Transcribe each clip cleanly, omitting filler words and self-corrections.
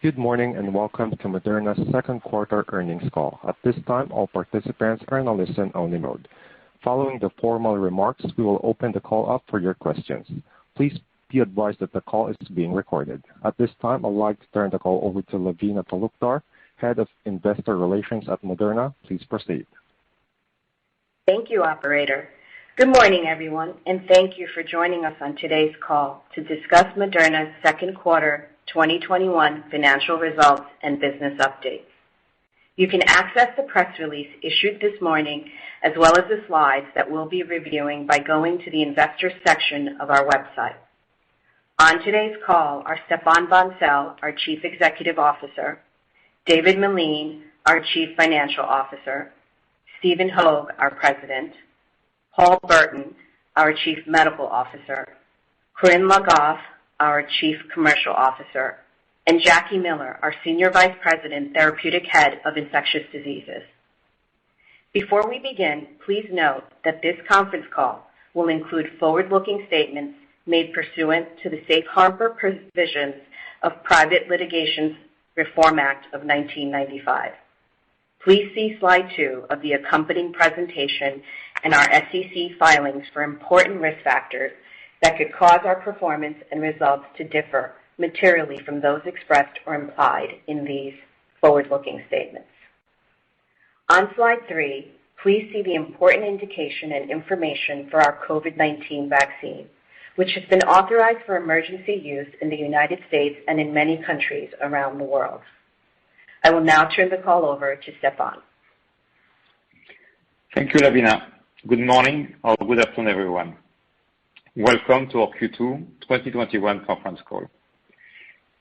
Good morning and welcome to Moderna's second quarter earnings call. At this time, all participants are in a listen-only mode. Following the formal remarks, we will open the call up for your questions. Please be advised that the call is being recorded. At this time, I'd like to turn the call over to Lavina Talukdar, Head of Investor Relations at Moderna. Please proceed. Thank you, operator. Good morning, everyone, and thank you for joining us on today's call to discuss Moderna's second quarter 2021 financial results and business updates. You can access the press release issued this morning as well as the slides that we'll be reviewing by going to the Investors section of our website. On today's call are Stephane Bancel, our Chief Executive Officer, David Meline, our Chief Financial Officer, Stephen Hoge, our President, Paul Burton, our Chief Medical Officer, Corinne Goff, our Chief Commercial Officer, and Jackie Miller, our Senior Vice President, Therapeutic Head of Infectious Diseases. Before we begin, please note that this conference call will include forward-looking statements made pursuant to the Safe Harbor provisions of Private Litigation Reform Act of 1995. Please see slide 2 of the accompanying presentation and our SEC filings for important risk factors that could cause our performance and results to differ materially from those expressed or implied in these forward-looking statements. On slide 3, please see the important indication and information for our COVID-19 vaccine, which has been authorized for emergency use in the United States and in many countries around the world. I will now turn the call over to Stephane. Thank you, Lavina. Good morning or good afternoon, everyone. Welcome to our Q2 2021 conference call.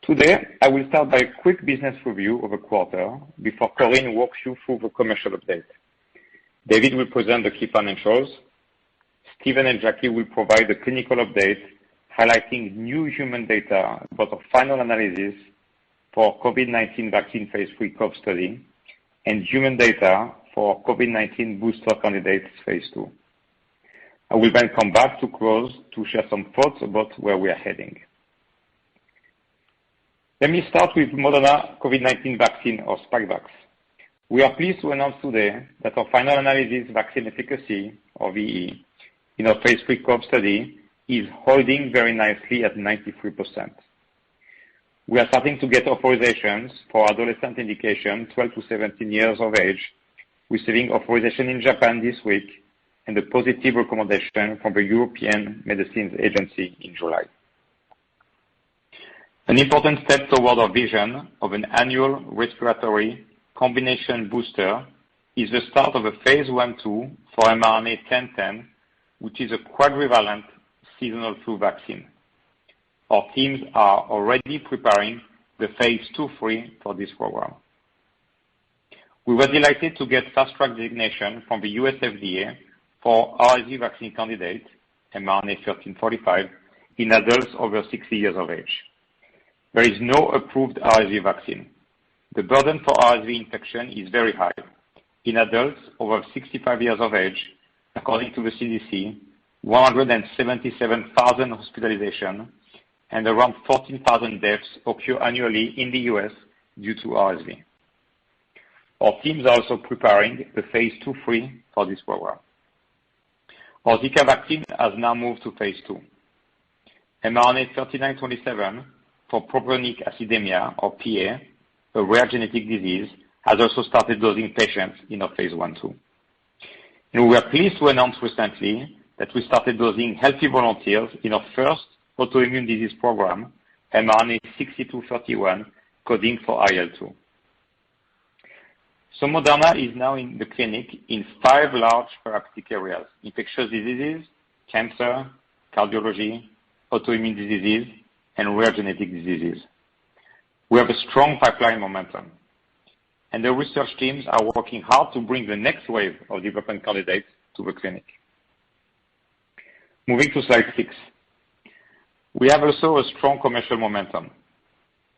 Today, I will start by a quick business review of the quarter before Corinne walks you through the commercial update. David will present the key financials. Stephen and Jackie will provide the clinical update, highlighting new human data about our final analysis for COVID-19 vaccine phase 3 Goff study and human data for COVID-19 booster candidates phase 2. I will then come back to close to share some thoughts about where we are heading. Let me start with Moderna COVID-19 vaccine or Spikevax. We are pleased to announce today that our final analysis vaccine efficacy, or VE, in our phase 3 Goff study is holding very nicely at 93%. We are starting to get authorizations for adolescent indication 12 to 17 years of age, receiving authorization in Japan this week and a positive recommendation from the European Medicines Agency in July. An important step toward our vision of an annual respiratory combination booster is the start of a phase 1/2 for mRNA 1010, which is a quadrivalent seasonal flu vaccine. Our teams are already preparing the phase 2/3 for this program. We were delighted to get fast track designation from the US FDA for Rsv Vaccine candidate, mRNA 1345, in adults over 60 years of age. There is no approved Rsv vaccine. The burden for Rsv infection is very high. In adults over 65 years of age, according to the CDC, 177,000 hospitalizations and around 14,000 deaths occur annually in the US due to Rsv. Our teams are also preparing the phase 2/3 for this program. Our Zika vaccine has now moved to phase 2. mRNA 3927 for propionic acidemia, or PA, a rare genetic disease, has also started dosing patients in our phase 1/2. And we are pleased to announce recently that we started dosing healthy volunteers in our first autoimmune disease program, mRNA 6231, coding for IL-2. So Moderna is now in the clinic in 5 large therapeutic areas: infectious diseases, cancer, cardiology, autoimmune diseases, and rare genetic diseases. We have a strong pipeline momentum, and the research teams are working hard to bring the next wave of development candidates to the clinic. Moving to slide 6. We have also a strong commercial momentum.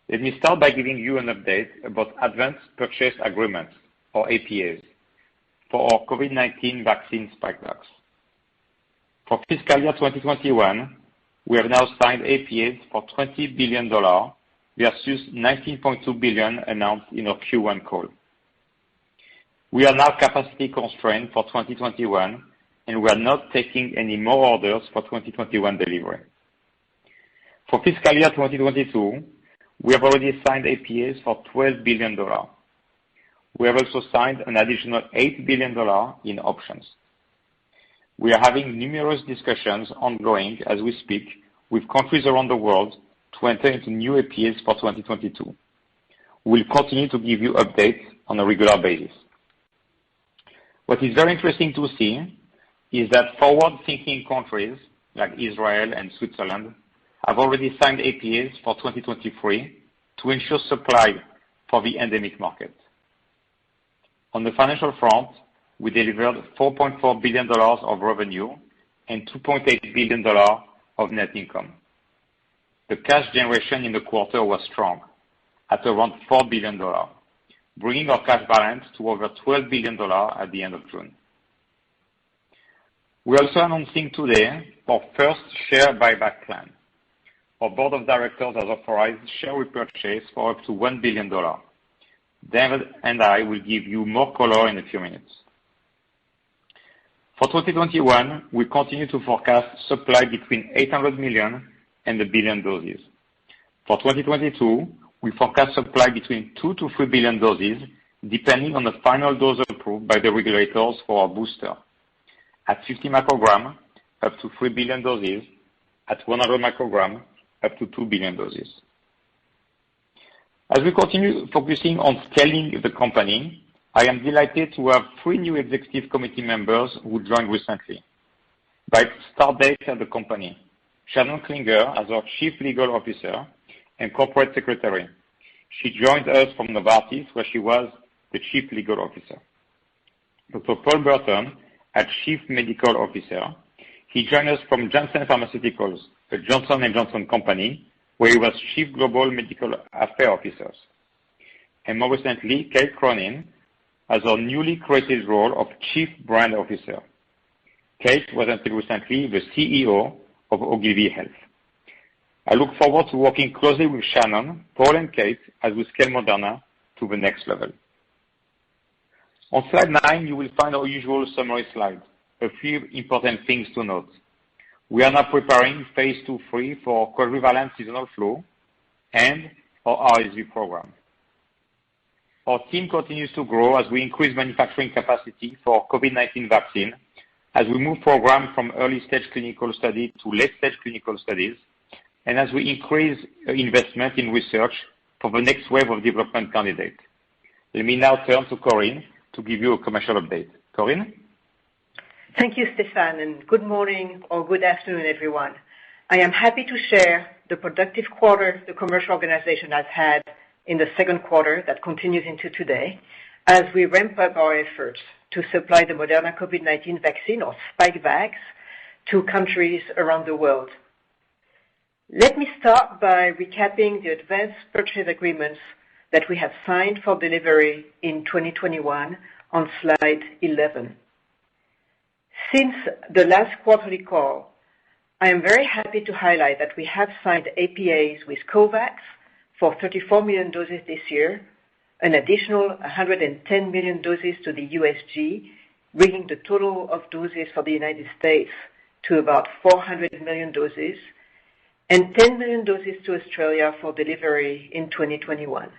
Let me start by giving you an update about Advanced Purchase Agreements, or APAs, for our COVID-19 vaccine Spikevax. For fiscal year 2021, we have now signed APAs for $20 billion versus $19.2 billion announced in our Q1 call. We are now capacity constrained for 2021, and we are not taking any more orders for 2021 delivery. For fiscal year 2022, we have already signed APAs for $12 billion. We have also signed an additional $8 billion in options. We are having numerous discussions ongoing as we speak with countries around the world to enter into new APAs for 2022. We'll continue to give you updates on a regular basis. What is very interesting to see is that forward-thinking countries like Israel and Switzerland have already signed APAs for 2023 to ensure supply for the endemic market. On the financial front, we delivered $4.4 billion of revenue and $2.8 billion of net income. The cash generation in the quarter was strong at around $4 billion, bringing our cash balance to over $12 billion at the end of June. We're also announcing today our first share buyback plan. Our board of directors has authorized share repurchase for up to $1 billion. David and I will give you more color in a few minutes. For 2021, we continue to forecast supply between 800 million and 1 billion doses. For 2022, we forecast supply between 2 to 3 billion doses, depending on the final dose approved by the regulators for our booster. At 50 microgram, up to 3 billion doses. At 100 microgram, up to 2 billion doses. As we continue focusing on scaling the company, I am delighted to have 3 new executive committee members who joined recently. By start date at the company, Shannon Klinger as our Chief Legal Officer and Corporate Secretary. She joined us from Novartis, where she was the Chief Legal Officer. Dr. Paul Burton as Chief Medical Officer. He joined us from Janssen Pharmaceuticals, a Johnson & Johnson company, where he was Chief Global Medical Affairs Officer. And more recently, Kate Cronin as our newly created role of Chief Brand Officer. Kate was until recently the CEO of Ogilvy Health. I look forward to working closely with Shannon, Paul, and Kate as we scale Moderna to the next level. On slide 9, you will find our usual summary slide. A few important things to note. We are now preparing phase 2/3 for quadrivalent seasonal flu and our RSV program. Our team continues to grow as we increase manufacturing capacity for COVID-19 vaccine, as we move program from early-stage clinical study to late-stage clinical studies, and as we increase investment in research for the next wave of development candidates. Let me now turn to Corinne to give you a commercial update. Corinne? Thank you, Stephane, and good morning or good afternoon, everyone. I am happy to share the productive quarter the commercial organization has had in the second quarter that continues into today as we ramp up our efforts to supply the Moderna COVID-19 vaccine, or Spikevax, to countries around the world. Let me start by recapping the advanced purchase agreements that we have signed for delivery in 2021 on slide 11. Since the last quarterly call, I am very happy to highlight that we have signed APAs with COVAX for 34 million doses this year, an additional 110 million doses to the USG, bringing the total of doses for the United States to about 400 million doses, and 10 million doses to Australia for delivery in 2021.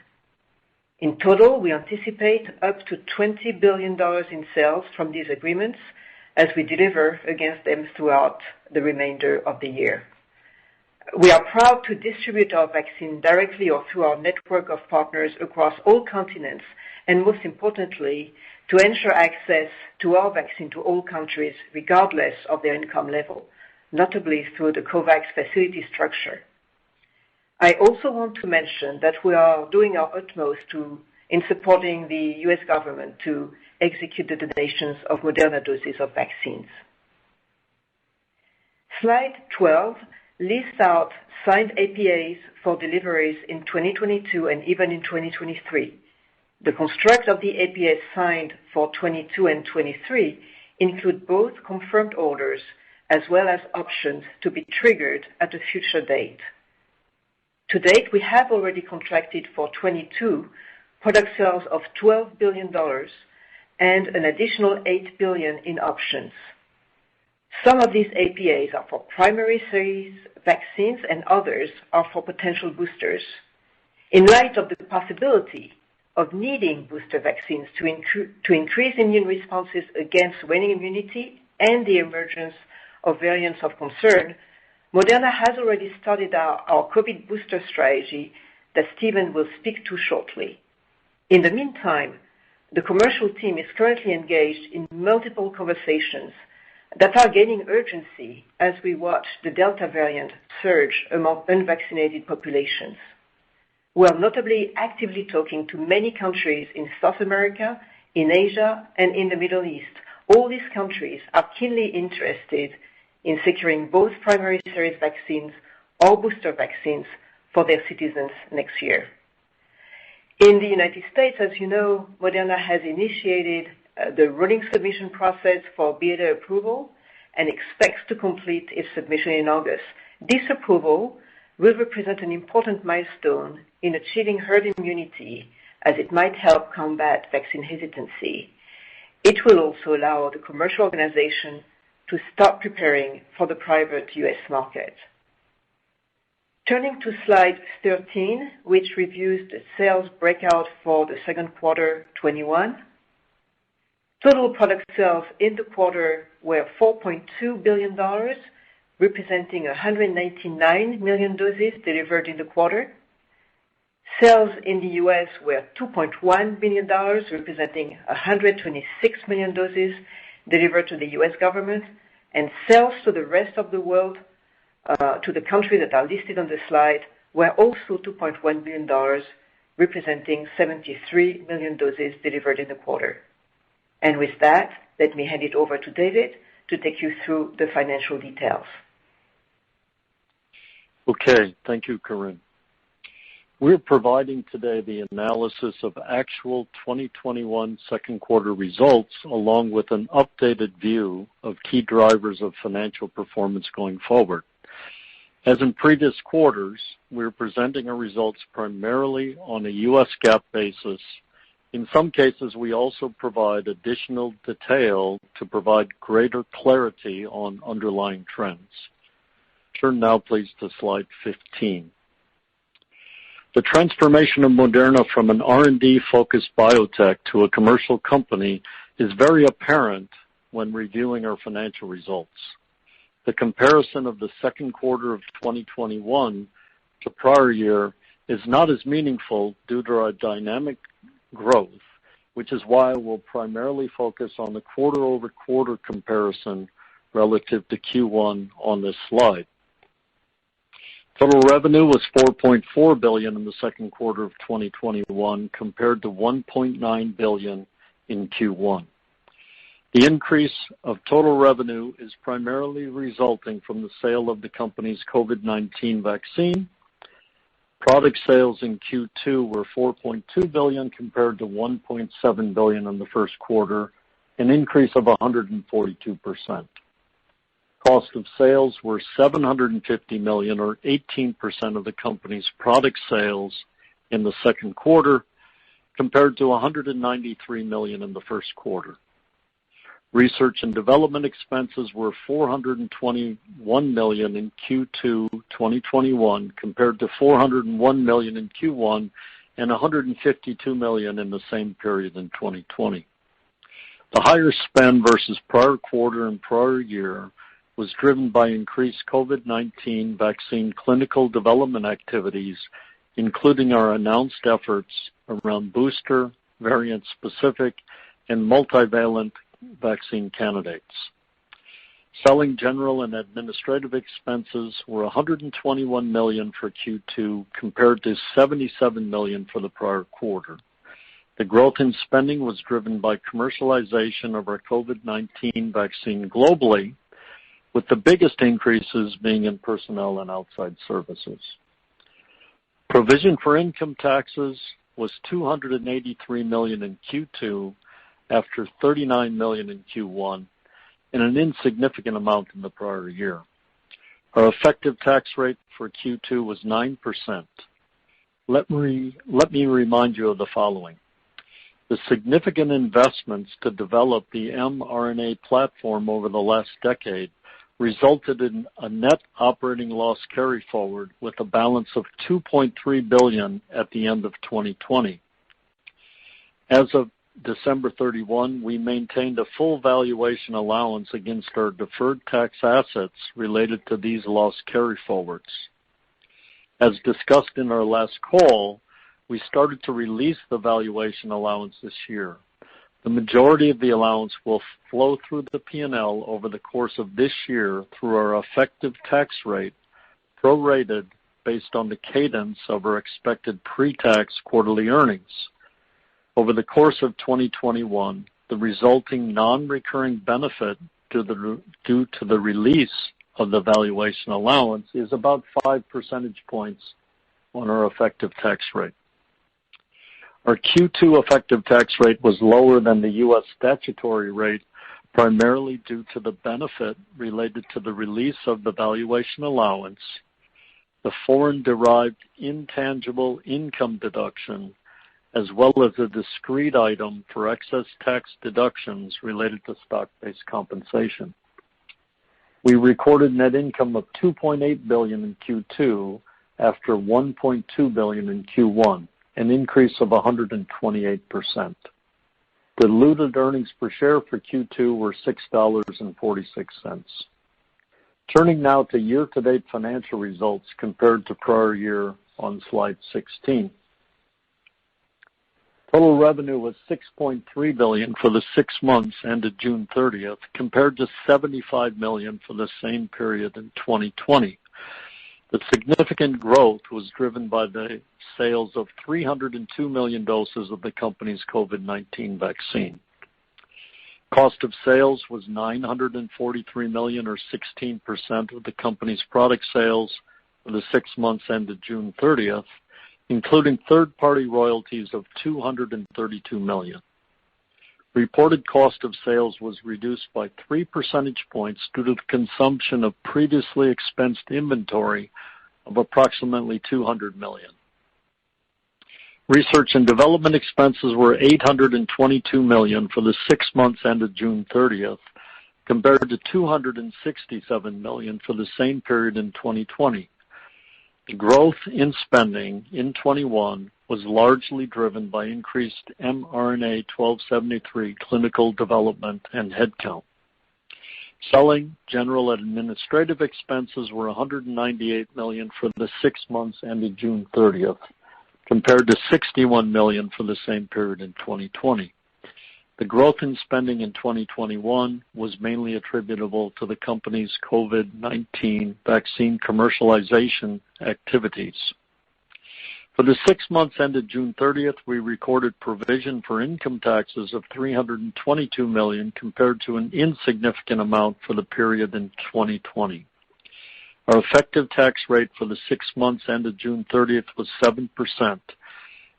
In total, we anticipate up to $20 billion in sales from these agreements as we deliver against them throughout the remainder of the year. We are proud to distribute our vaccine directly or through our network of partners across all continents, and most importantly, to ensure access to our vaccine to all countries, regardless of their income level, notably through the COVAX facility structure. I also want to mention that we are doing our utmost in supporting the U.S. government to execute the donations of Moderna doses of vaccines. Slide 12 lists out signed APAs for deliveries in 2022 and even in 2023. The construct of the APAs signed for 22 and 23 include both confirmed orders as well as options to be triggered at a future date. To date, we have already contracted for 22 product sales of $12 billion and an additional $8 billion in options. Some of these APAs are for primary series vaccines and others are for potential boosters. In light of the possibility of needing booster vaccines to increase immune responses against waning immunity and the emergence of variants of concern, Moderna has already started our COVID booster strategy that Stephen will speak to shortly. In the meantime, the commercial team is currently engaged in multiple conversations that are gaining urgency as we watch the Delta variant surge among unvaccinated populations. We are notably actively talking to many countries in South America, in Asia, and in the Middle East. All these countries are keenly interested in securing both primary series vaccines or booster vaccines for their citizens next year. In the United States, as you know, Moderna has initiated the rolling submission process for BLA approval and expects to complete its submission in August. This approval will represent an important milestone in achieving herd immunity as it might help combat vaccine hesitancy. It will also allow the commercial organization to start preparing for the private U.S. market. Turning to slide 13, which reviews the sales breakout for the second quarter 21. Total product sales in the quarter were $4.2 billion, representing 199 million doses delivered in the quarter. Sales in the U.S. were $2.1 billion, representing 126 million doses delivered to the U.S. government, and sales to the rest of the world, to the countries that are listed on the slide, were also $2.1 billion, representing 73 million doses delivered in the quarter. And with that, let me hand it over to David to take you through the financial details. Okay, thank you, Corinne. We're providing today the analysis of actual 2021 second quarter results along with an updated view of key drivers of financial performance going forward. As in previous quarters, we're presenting our results primarily on a U.S. GAAP basis. In some cases, we also provide additional detail to provide greater clarity on underlying trends. Turn now, please, to slide 15. The transformation of Moderna from an R&D-focused biotech to a commercial company is very apparent when reviewing our financial results. The comparison of the second quarter of 2021 to prior year is not as meaningful due to our dynamic growth, which is why we'll primarily focus on the quarter-over-quarter comparison relative to Q1 on this slide. Total revenue was $4.4 billion in the second quarter of 2021 compared to $1.9 billion in Q1. The increase of total revenue is primarily resulting from the sale of the company's COVID-19 vaccine. Product sales in Q2 were $4.2 billion compared to $1.7 billion in the first quarter, an increase of 142%. Cost of sales were $750 million, or 18% of the company's product sales in the second quarter, compared to $193 million in the first quarter. Research and development expenses were $421 million in Q2 2021, compared to $401 million in Q1 and $152 million in the same period in 2020. The higher spend versus prior quarter and prior year was driven by increased COVID-19 vaccine clinical development activities, including our announced efforts around booster, variant-specific, and multivalent vaccine candidates. Selling, general, and administrative expenses were $121 million for Q2 compared to $77 million for the prior quarter. The growth in spending was driven by commercialization of our COVID-19 vaccine globally, with the biggest increases being in personnel and outside services. Provision for income taxes was $283 million in Q2 after $39 million in Q1, and an insignificant amount in the prior year. Our effective tax rate for Q2 was 9%. Let me remind you of the following. The significant investments to develop the mRNA platform over the last decade resulted in a net operating loss carry forward with a balance of $2.3 billion at the end of 2020. As of December 31, we maintained a full valuation allowance against our deferred tax assets related to these loss carry forwards. As discussed in our last call, we started to release the valuation allowance this year. The majority of the allowance will flow through the P&L over the course of this year through our effective tax rate, prorated based on the cadence of our expected pre-tax quarterly earnings. Over the course of 2021, the resulting non-recurring benefit due to the release of the valuation allowance is about 5 percentage points on our effective tax rate. Our Q2 effective tax rate was lower than the U.S. statutory rate, primarily due to the benefit related to the release of the valuation allowance, the foreign-derived intangible income deduction, as well as a discrete item for excess tax deductions related to stock-based compensation. We recorded net income of $2.8 billion in Q2 after $1.2 billion in Q1, an increase of 128%. Diluted earnings per share for Q2 were $6.46. Turning now to year-to-date financial results compared to prior year on slide 16. Total revenue was $6.3 billion for the 6 months ended June 30th, compared to $75 million for the same period in 2020. The significant growth was driven by the sales of 302 million doses of the company's COVID-19 vaccine. Cost of sales was $943 million, or 16% of the company's product sales for the 6 months ended June 30th, including third-party royalties of $232 million. Reported cost of sales was reduced by 3 percentage points due to the consumption of previously expensed inventory of approximately $200 million. Research and development expenses were $822 million for the 6 months ended June 30th, compared to $267 million for the same period in 2020. The growth in spending in 21 was largely driven by increased mRNA 1273 clinical development and headcount. Selling, general, and administrative expenses were $198 million for the 6 months ended June 30th, compared to $61 million for the same period in 2020. The growth in spending in 2021 was mainly attributable to the company's COVID-19 vaccine commercialization activities. For the 6 months ended June 30th, we recorded provision for income taxes of $322 million compared to an insignificant amount for the period in 2020. Our effective tax rate for the 6 months ended June 30th was 7%.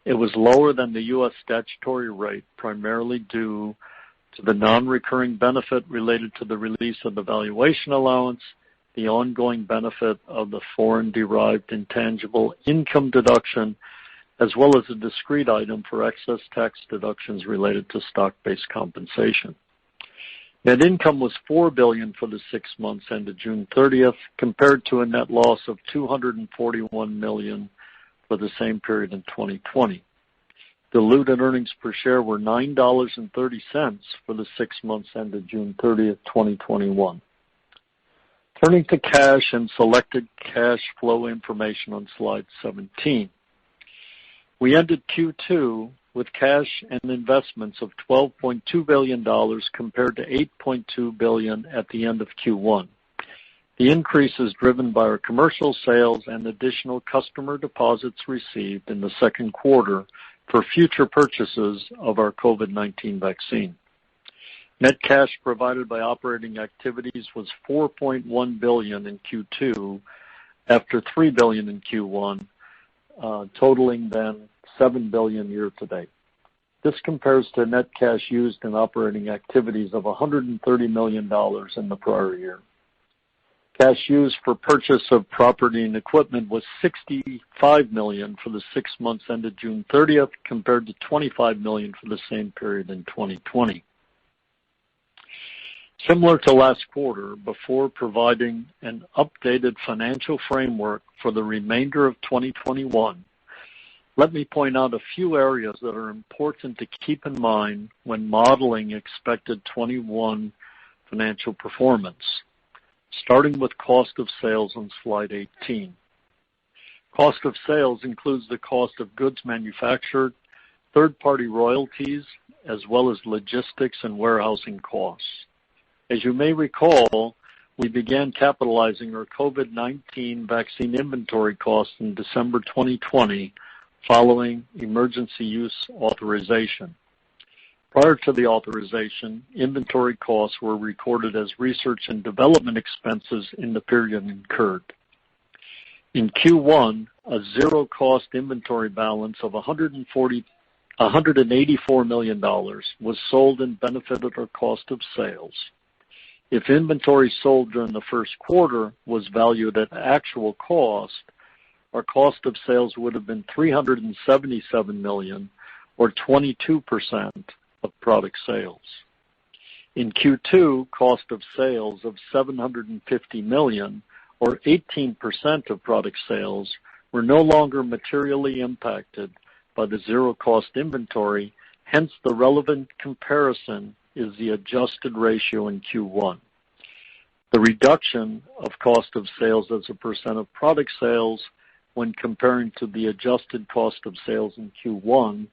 It was lower than the U.S. statutory rate, primarily due to the non-recurring benefit related to the release of the valuation allowance, the ongoing benefit of the foreign-derived intangible income deduction, as well as a discrete item for excess tax deductions related to stock-based compensation. Net income was $4 billion for the 6 months ended June 30th, compared to a net loss of $241 million for the same period in 2020. Diluted earnings per share were $9.30 for the 6 months ended June 30th, 2021. Turning to cash and selected cash flow information on slide 17. We ended Q2 with cash and investments of $12.2 billion compared to $8.2 billion at the end of Q1. The increase is driven by our commercial sales and additional customer deposits received in the second quarter for future purchases of our COVID-19 vaccine. Net cash provided by operating activities was $4.1 billion in Q2 after $3 billion in Q1, totaling then $7 billion year to date. This compares to net cash used in operating activities of $130 million in the prior year. Cash used for purchase of property and equipment was $65 million for the 6 months ended June 30th, compared to $25 million for the same period in 2020. Similar to last quarter, before providing an updated financial framework for the remainder of 2021, let me point out a few areas that are important to keep in mind when modeling expected 21 financial performance. Starting with cost of sales on slide 18. Cost of sales includes the cost of goods manufactured, third-party royalties, as well as logistics and warehousing costs. As you may recall, we began capitalizing our COVID-19 vaccine inventory costs in December 2020 following emergency use authorization. Prior to the authorization, inventory costs were recorded as research and development expenses in the period incurred. In Q1, a zero-cost inventory balance of $184 million was sold and benefited our cost of sales. If inventory sold during the first quarter was valued at actual cost, our cost of sales would have been $377 million, or 22% of product sales. In Q2, cost of sales of $750 million, or 18% of product sales, were no longer materially impacted by the zero-cost inventory, hence the relevant comparison is the adjusted ratio in Q1. The reduction of cost of sales as a percent of product sales when comparing to the adjusted cost of sales in Q1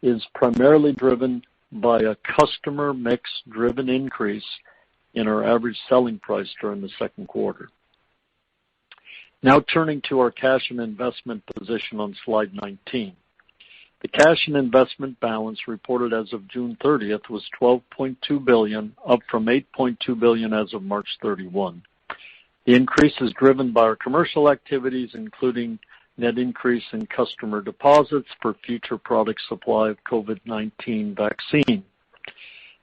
is primarily driven by a customer mix-driven increase in our average selling price during the second quarter. Now turning to our cash and investment position on slide 19. The cash and investment balance reported as of June 30th was $12.2 billion, up from $8.2 billion as of March 31. The increase is driven by our commercial activities, including net increase in customer deposits for future product supply of COVID-19 vaccine.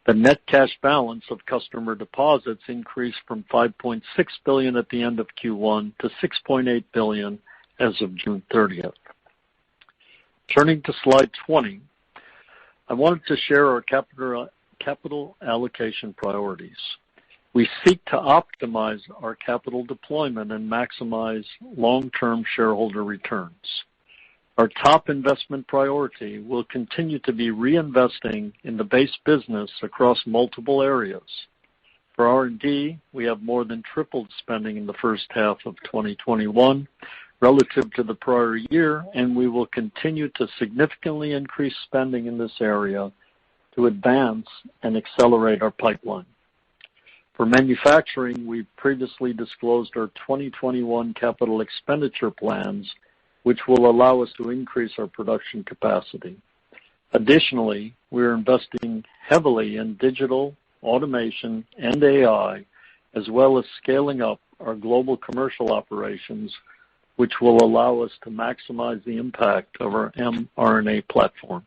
The net cash balance of customer deposits increased from $5.6 billion at the end of Q1 to $6.8 billion as of June 30th. Turning to slide 20, I wanted to share our capital allocation priorities. We seek to optimize our capital deployment and maximize long-term shareholder returns. Our top investment priority will continue to be reinvesting in the base business across multiple areas. For R&D, we have more than tripled spending in the first half of 2021 relative to the prior year, and we will continue to significantly increase spending in this area to advance and accelerate our pipeline. For manufacturing, we previously disclosed our 2021 capital expenditure plans, which will allow us to increase our production capacity. Additionally, we are investing heavily in digital, automation, and AI, as well as scaling up our global commercial operations, which will allow us to maximize the impact of our mRNA platform.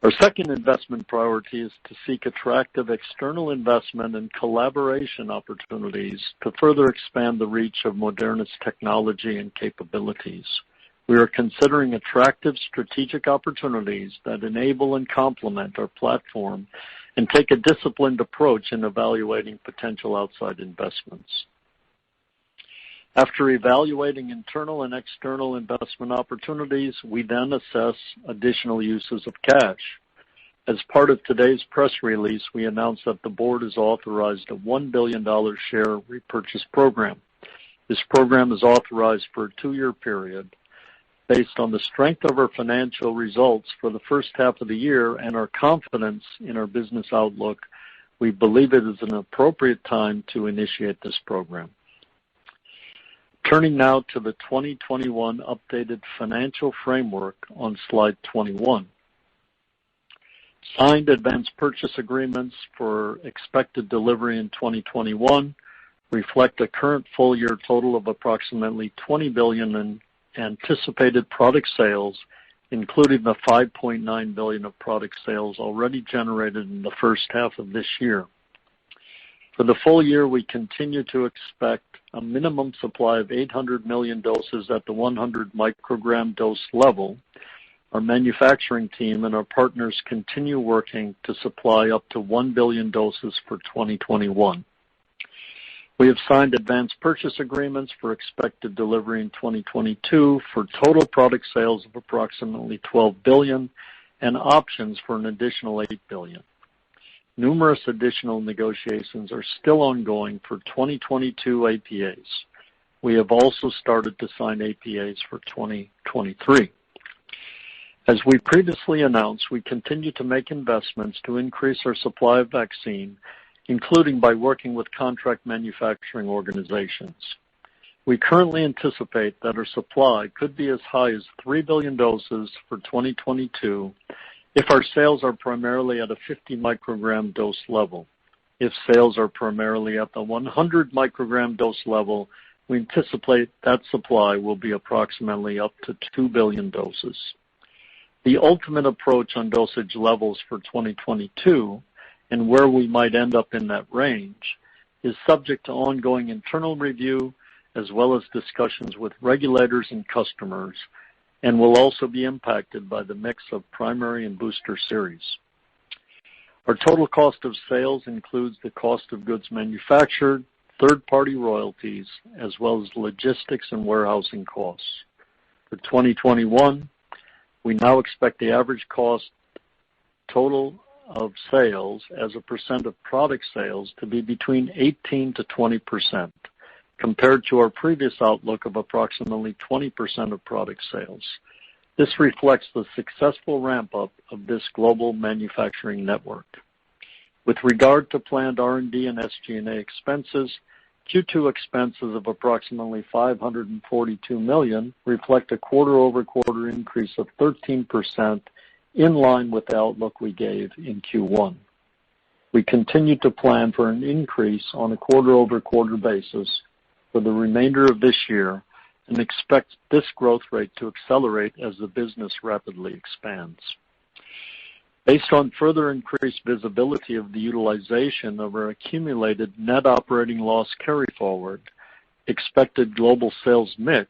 Our second investment priority is to seek attractive external investment and collaboration opportunities to further expand the reach of Moderna's technology and capabilities. We are considering attractive strategic opportunities that enable and complement our platform and take a disciplined approach in evaluating potential outside investments. After evaluating internal and external investment opportunities, we then assess additional uses of cash. As part of today's press release, we announced that the board has authorized a $1 billion share repurchase program. This program is authorized for a 2-year period. Based on the strength of our financial results for the first half of the year and our confidence in our business outlook, we believe it is an appropriate time to initiate this program. Turning now to the 2021 updated financial framework on slide 21. Signed advance purchase agreements for expected delivery in 2021 reflect a current full-year total of approximately $20 billion in anticipated product sales, including the $5.9 billion of product sales already generated in the first half of this year. For the full year, we continue to expect a minimum supply of 800 million doses at the 100 microgram dose level. Our manufacturing team and our partners continue working to supply up to 1 billion doses for 2021. We have signed advance purchase agreements for expected delivery in 2022 for total product sales of approximately $12 billion and options for an additional $8 billion. Numerous additional negotiations are still ongoing for 2022 APAs. We have also started to sign APAs for 2023. As we previously announced, we continue to make investments to increase our supply of vaccine, including by working with contract manufacturing organizations. We currently anticipate that our supply could be as high as 3 billion doses for 2022 if our sales are primarily at a 50 microgram dose level. If sales are primarily at the 100 microgram dose level, we anticipate that supply will be approximately up to 2 billion doses. The ultimate approach on dosage levels for 2022 and where we might end up in that range is subject to ongoing internal review as well as discussions with regulators and customers, and will also be impacted by the mix of primary and booster series. Our total cost of sales includes the cost of goods manufactured, third-party royalties, as well as logistics and warehousing costs. For 2021, we now expect the average cost total of sales as a percent of product sales to be between 18 to 20%, compared to our previous outlook of approximately 20% of product sales. This reflects the successful ramp-up of this global manufacturing network. With regard to planned R&D and SG&A expenses, Q2 expenses of approximately $542 million reflect a quarter-over-quarter increase of 13%, in line with the outlook we gave in Q1. We continue to plan for an increase on a quarter-over-quarter basis for the remainder of this year and expect this growth rate to accelerate as the business rapidly expands. Based on further increased visibility of the utilization of our accumulated net operating loss carryforward, expected global sales mix,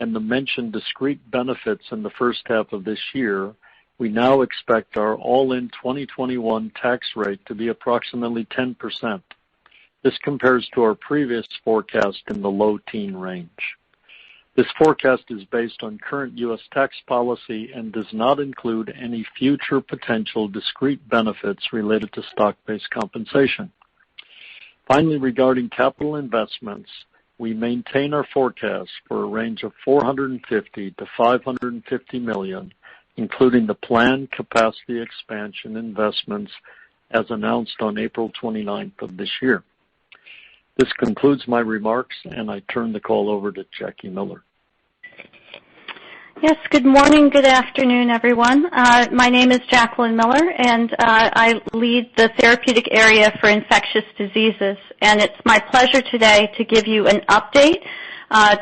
and the mentioned discrete benefits in the first half of this year, we now expect our all-in 2021 tax rate to be approximately 10%. This compares to our previous forecast in the low teen range. This forecast is based on current U.S. tax policy and does not include any future potential discrete benefits related to stock-based compensation. Finally, regarding capital investments, we maintain our forecast for a range of $450 to $550 million, including the planned capacity expansion investments as announced on April 29th of this year. This concludes my remarks, and I turn the call over to Jackie Miller. Yes, good morning, good afternoon, everyone. My name is Jacqueline Miller, and I lead the therapeutic area for infectious diseases. And it's my pleasure today to give you an update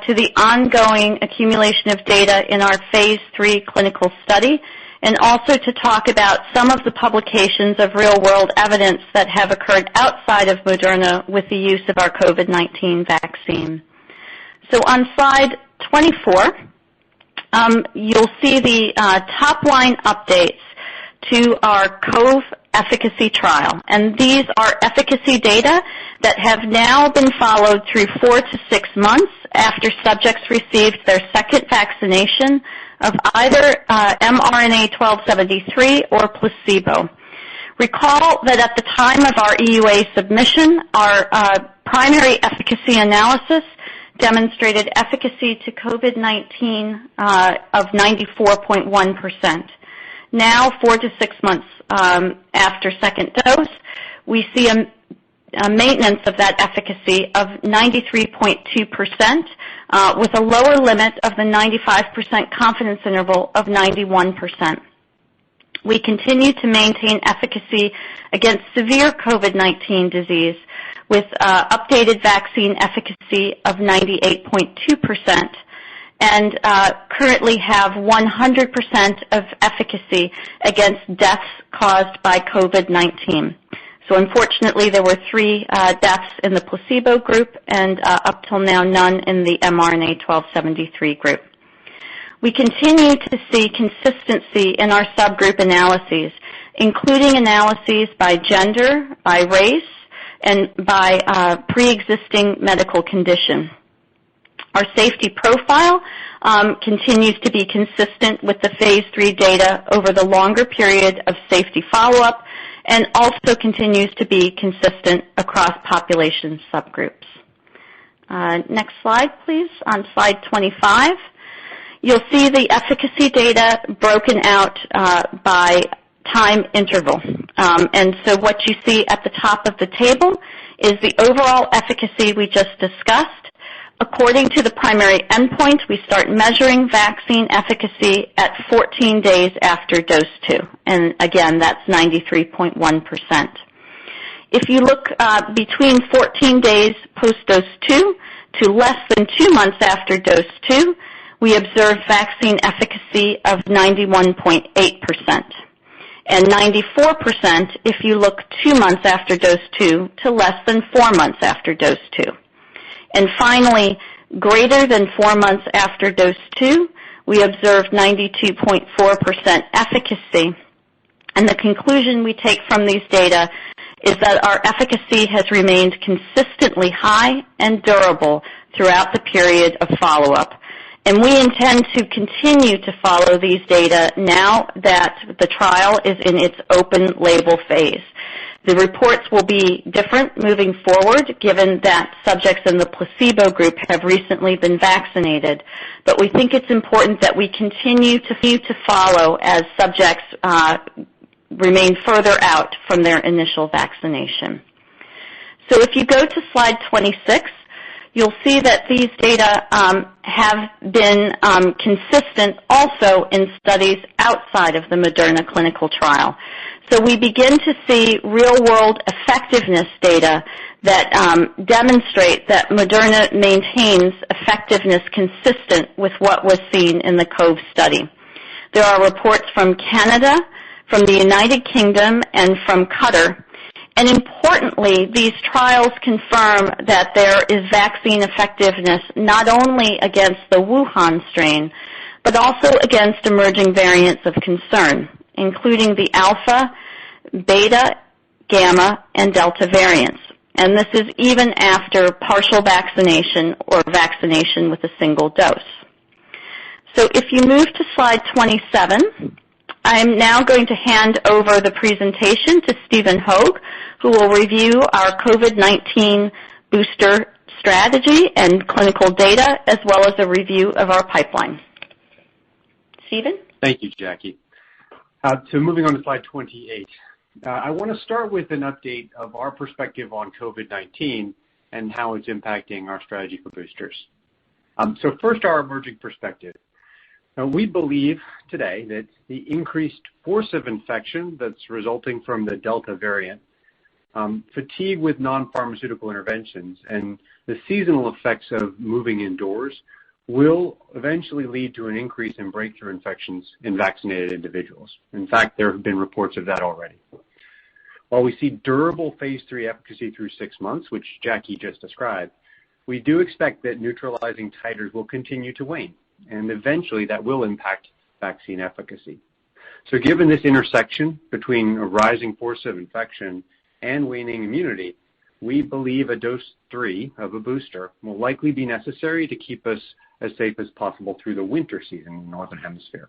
to the ongoing accumulation of data in our phase 3 clinical study, and also to talk about some of the publications of real-world evidence that have occurred outside of Moderna with the use of our COVID-19 vaccine. So on slide 24, you'll see the top-line updates to our COVE efficacy trial. And these are efficacy data that have now been followed through 4 to 6 months after subjects received their second vaccination of either mRNA 1273 or placebo. Recall that at the time of our EUA submission, our primary efficacy analysis demonstrated efficacy to COVID-19 of 94.1%. Now, 4 to 6 months after second dose, we see a maintenance of that efficacy of 93.2%, with a lower limit of the 95% confidence interval of 91%. We continue to maintain efficacy against severe COVID-19 disease with updated vaccine efficacy of 98.2%, and currently have 100% of efficacy against deaths caused by COVID-19. So unfortunately, there were 3 deaths in the placebo group and up till now none in the mRNA 1273 group. We continue to see consistency in our subgroup analyses, including analyses by gender, by race, and by pre-existing medical condition. Our safety profile continues to be consistent with the phase 3 data over the longer period of safety follow-up and also continues to be consistent across population subgroups. Next slide, please. On slide 25, you'll see the efficacy data broken out by time interval. And so what you see at the top of the table is the overall efficacy we just discussed. According to the primary endpoint, we start measuring vaccine efficacy at 14 days after dose 2. And again, that's 93.1%. If you look between 14 days post-dose 2 to less than 2 months after dose 2, we observe vaccine efficacy of 91.8%. And 94% if you look 2 months after dose 2 to less than 4 months after dose 2. And finally, greater than 4 months after dose 2, we observed 92.4% efficacy. And the conclusion we take from these data is that our efficacy has remained consistently high and durable throughout the period of follow-up. And we intend to continue to follow these data now that the trial is in its open label phase. The reports will be different moving forward given that subjects in the placebo group have recently been vaccinated. But we think it's important that we continue to follow as subjects remain further out from their initial vaccination. So if you go to slide 26, you'll see that these data have been consistent also in studies outside of the Moderna clinical trial. So we begin to see real-world effectiveness data that demonstrate that Moderna maintains effectiveness consistent with what was seen in the Cove study. There are reports from Canada, from the United Kingdom, and from Qatar. And importantly, these trials confirm that there is vaccine effectiveness not only against the Wuhan strain, but also against emerging variants of concern, including the Alpha, Beta, Gamma, and Delta variants. And this is even after partial vaccination or vaccination with a single dose. So if you move to slide 27, I'm now going to hand over the presentation to Stephen Hoge, who will review our COVID-19 booster strategy and clinical data, as well as a review of our pipeline. Stephen? Thank you, Jackie. So moving on to slide 28. I want to start with an update of our perspective on COVID-19 and how it's impacting our strategy for boosters. So first, our emerging perspective. We believe today that the increased force of infection that's resulting from the Delta variant, fatigue with non-pharmaceutical interventions, and the seasonal effects of moving indoors will eventually lead to an increase in breakthrough infections in vaccinated individuals. In fact, there have been reports of that already. While we see durable phase 3 efficacy through 6 months, which Jackie just described, we do expect that neutralizing titers will continue to wane, and eventually that will impact vaccine efficacy. So given this intersection between a rising force of infection and waning immunity, we believe a dose 3 of a booster will likely be necessary to keep us as safe as possible through the winter season in the Northern Hemisphere.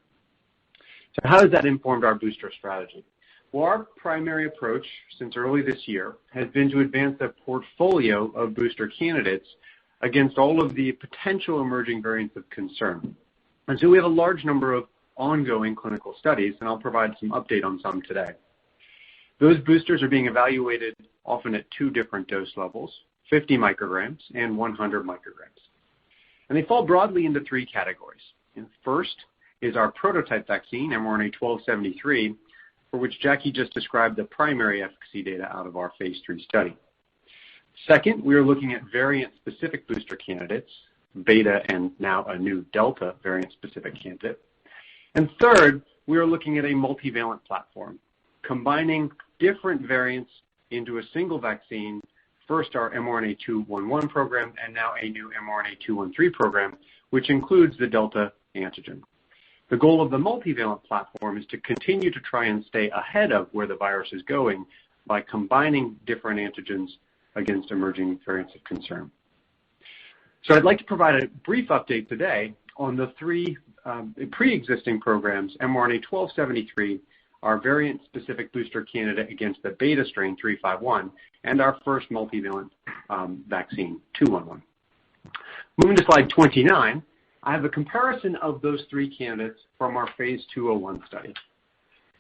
So how has that informed our booster strategy? Well, our primary approach since early this year has been to advance a portfolio of booster candidates against all of the potential emerging variants of concern. And so we have a large number of ongoing clinical studies, and I'll provide some update on some today. Those boosters are being evaluated often at 2 different dose levels, 50 micrograms and 100 micrograms. And they fall broadly into 3 categories. And first is our prototype vaccine, mRNA 1273, for which Jackie just described the primary efficacy data out of our phase 3 study. Second, we are looking at variant-specific booster candidates, Beta and now a new Delta variant-specific candidate. And third, we are looking at a multivalent platform, combining different variants into a single vaccine, first our mRNA-211 program and now a new mRNA-213 program, which includes the Delta antigen. The goal of the multivalent platform is to continue to try and stay ahead of where the virus is going by combining different antigens against emerging variants of concern. So I'd like to provide a brief update today on the three pre-existing programs, mRNA-1273, our variant-specific booster candidate against the beta strain 351, and our first multivalent vaccine, 211. Moving to slide 29, I have a comparison of those three candidates from our phase 201 study.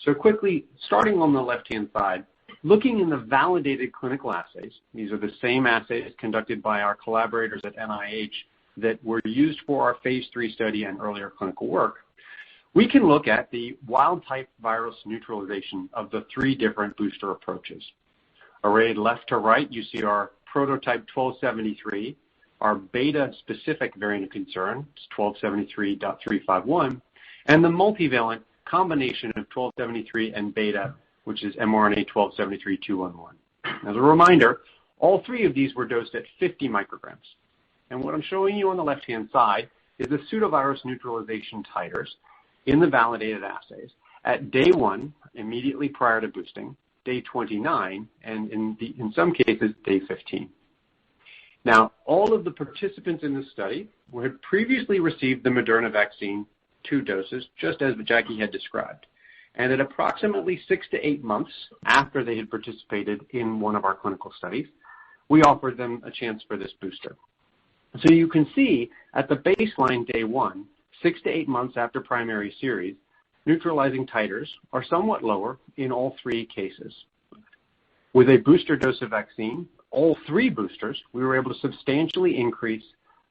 So quickly, starting on the left-hand side, looking in the validated clinical assays, these are the same assays conducted by our collaborators at NIH that were used for our phase 3 study and earlier clinical work, we can look at the wild-type virus neutralization of the three different booster approaches. Arrayed left to right, you see our prototype 1273, our beta-specific variant of concern, 1273.351, and the multivalent combination of 1273 and beta, which is mRNA-1273-211. As a reminder, all three of these were dosed at 50 micrograms. And what I'm showing you on the left-hand side is the pseudovirus neutralization titers in the validated assays at day 1, immediately prior to boosting, day 29, and in some cases, day 15. Now, all of the participants in this study had previously received the Moderna vaccine 2 doses, just as Jackie had described. And at approximately 6 to 8 months after they had participated in one of our clinical studies, we offered them a chance for this booster. So you can see at the baseline day 1, 6 to 8 months after primary series, neutralizing titers are somewhat lower in all three cases. With a booster dose of vaccine, all three boosters, we were able to substantially increase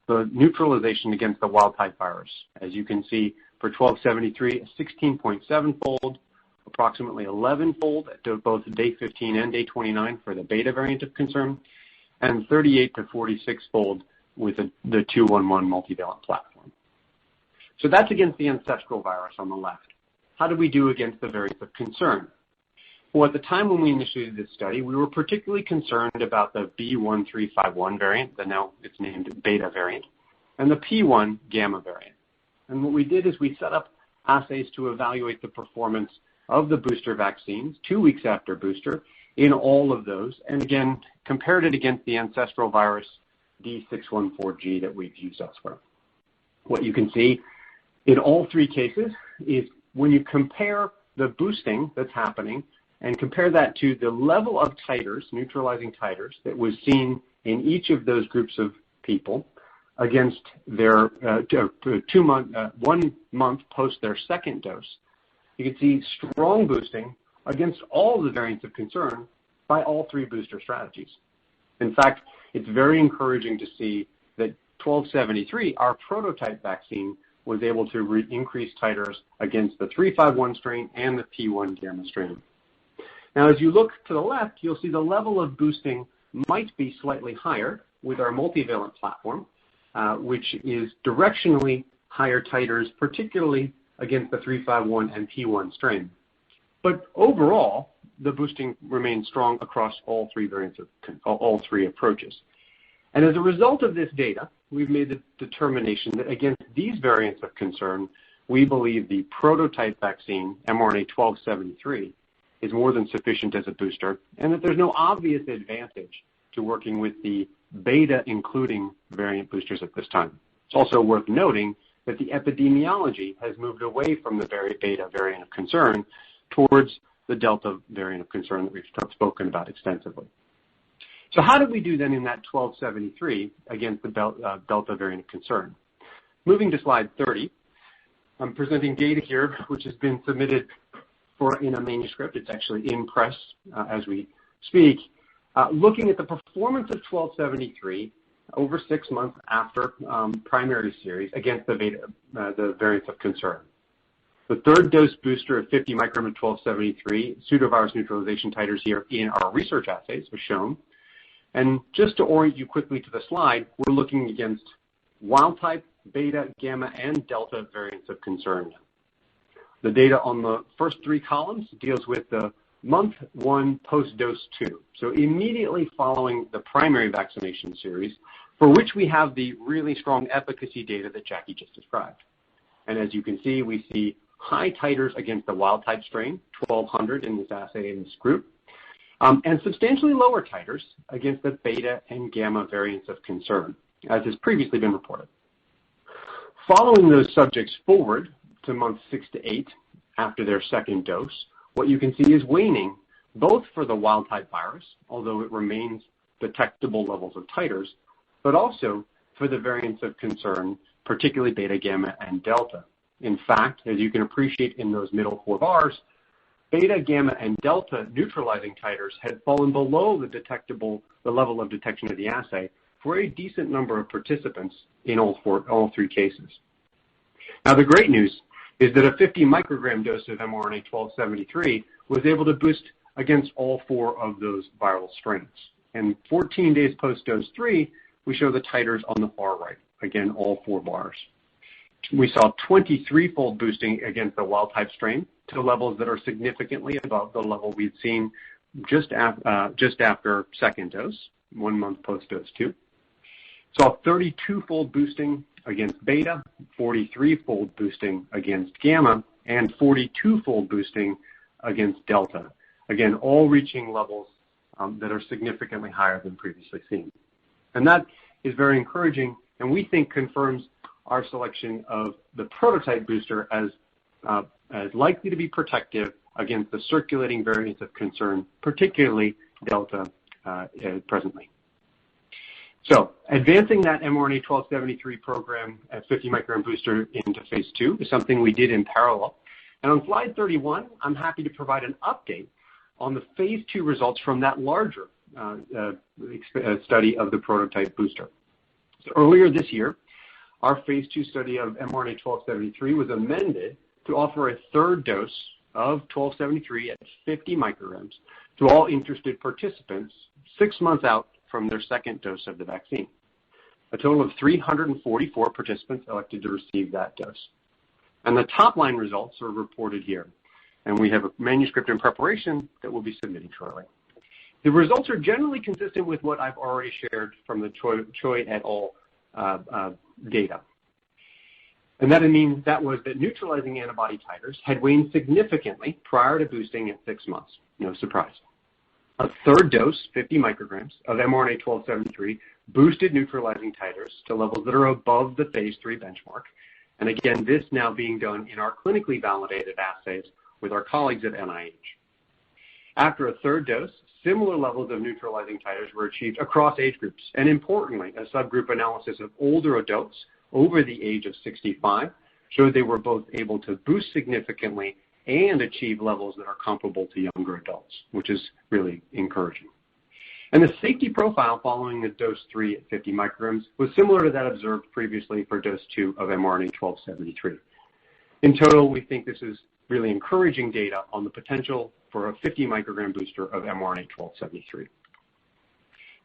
the neutralization against the wild-type virus. As you can see, for 1273, a 16.7-fold, approximately 11-fold at both day 15 and day 29 for the beta variant of concern, and 38 to 46-fold with the 211 multivalent platform. So that's against the ancestral virus on the left. How did we do against the variants of concern? Well, at the time when we initiated this study, we were particularly concerned about the B1351 variant, now it's named beta variant, and the P1 gamma variant. And what we did is we set up assays to evaluate the performance of the booster vaccines 2 weeks after booster in all of those, and again, compared it against the ancestral virus D614G that we've used elsewhere. What you can see in all three cases is when you compare the boosting that's happening and compare that to the level of titers, neutralizing titers, that was seen in each of those groups of people against their 1 month post their second dose, you can see strong boosting against all the variants of concern by all three booster strategies. In fact, it's very encouraging to see that 1273, our prototype vaccine, was able to increase titers against the 351 strain and the P1 gamma strain. Now, as you look to the left, you'll see the level of boosting might be slightly higher with our multivalent platform, which is directionally higher titers, particularly against the 351 and P1 strain. But overall, the boosting remains strong across all three variants of all three approaches. And as a result of this data, we've made the determination that against these variants of concern, we believe the prototype vaccine, mRNA-1273, is more than sufficient as a booster, and that there's no obvious advantage to working with the beta including variant boosters at this time. It's also worth noting that the epidemiology has moved away from the beta variant of concern towards the Delta variant of concern that we've spoken about extensively. So how did we do then in that 1273 against the Delta variant of concern? Moving to slide 30, I'm presenting data here which has been submitted in a manuscript. It's actually in press as we speak, looking at the performance of 1273 over 6 months after primary series against the variants of concern. The third dose booster of 50 microgram of 1273, pseudovirus neutralization titers here in our research assays was shown. And just to orient you quickly to the slide, we're looking against wild type, beta, gamma, and delta variants of concern. The data on the first three columns deals with the month 1 post-dose 2, so immediately following the primary vaccination series, for which we have the really strong efficacy data that Jackie just described. And as you can see, we see high titers against the wild-type strain, 1,200 in this assay in this group, and substantially lower titers against the beta and gamma variants of concern, as has previously been reported. Following those subjects forward to month 6 to 8 after their second dose, what you can see is waning, both for the wild-type virus, although it remains detectable levels of titers, but also for the variants of concern, particularly beta, gamma, and delta. In fact, as you can appreciate in those middle 4 bars, beta, gamma, and delta neutralizing titers had fallen below the level of detection of the assay for a decent number of participants in all 3 cases. Now, the great news is that a 50 microgram dose of mRNA-1273 was able to boost against all 4 of those viral strains. And 14 days post-dose 3, we show the titers on the far right, again, all 4 bars. We saw 23-fold boosting against the wild-type strain to levels that are significantly above the level we'd seen just after second dose, 1 month post-dose 2. Saw 32-fold boosting against beta, 43-fold boosting against gamma, and 42-fold boosting against delta. Again, all reaching levels that are significantly higher than previously seen. And that is very encouraging, and we think confirms our selection of the prototype booster as likely to be protective against the circulating variants of concern, particularly Delta presently. So advancing that mRNA-1273 program at 50 microgram booster into phase 2 is something we did in parallel. And on slide 31, I'm happy to provide an update on the phase 2 results from that larger study of the prototype booster. So earlier this year, our phase 2 study of mRNA-1273 was amended to offer a third dose of 1273 at 50 micrograms to all interested participants 6 months out from their second dose of the vaccine. A total of 344 participants elected to receive that dose. And the top-line results are reported here. And we have a manuscript in preparation that we'll be submitting shortly. The results are generally consistent with what I've already shared from the Choi et al. Data. And that means that neutralizing antibody titers had waned significantly prior to boosting at 6 months. No surprise. A third dose, 50 micrograms, of mRNA-1273 boosted neutralizing titers to levels that are above the phase 3 benchmark. And again, this now being done in our clinically validated assays with our colleagues at NIH. After a third dose, similar levels of neutralizing titers were achieved across age groups. And importantly, a subgroup analysis of older adults over the age of 65 showed they were both able to boost significantly and achieve levels that are comparable to younger adults, which is really encouraging. And the safety profile following the dose 3 at 50 micrograms was similar to that observed previously for dose 2 of mRNA-1273. In total, we think this is really encouraging data on the potential for a 50 microgram booster of mRNA-1273.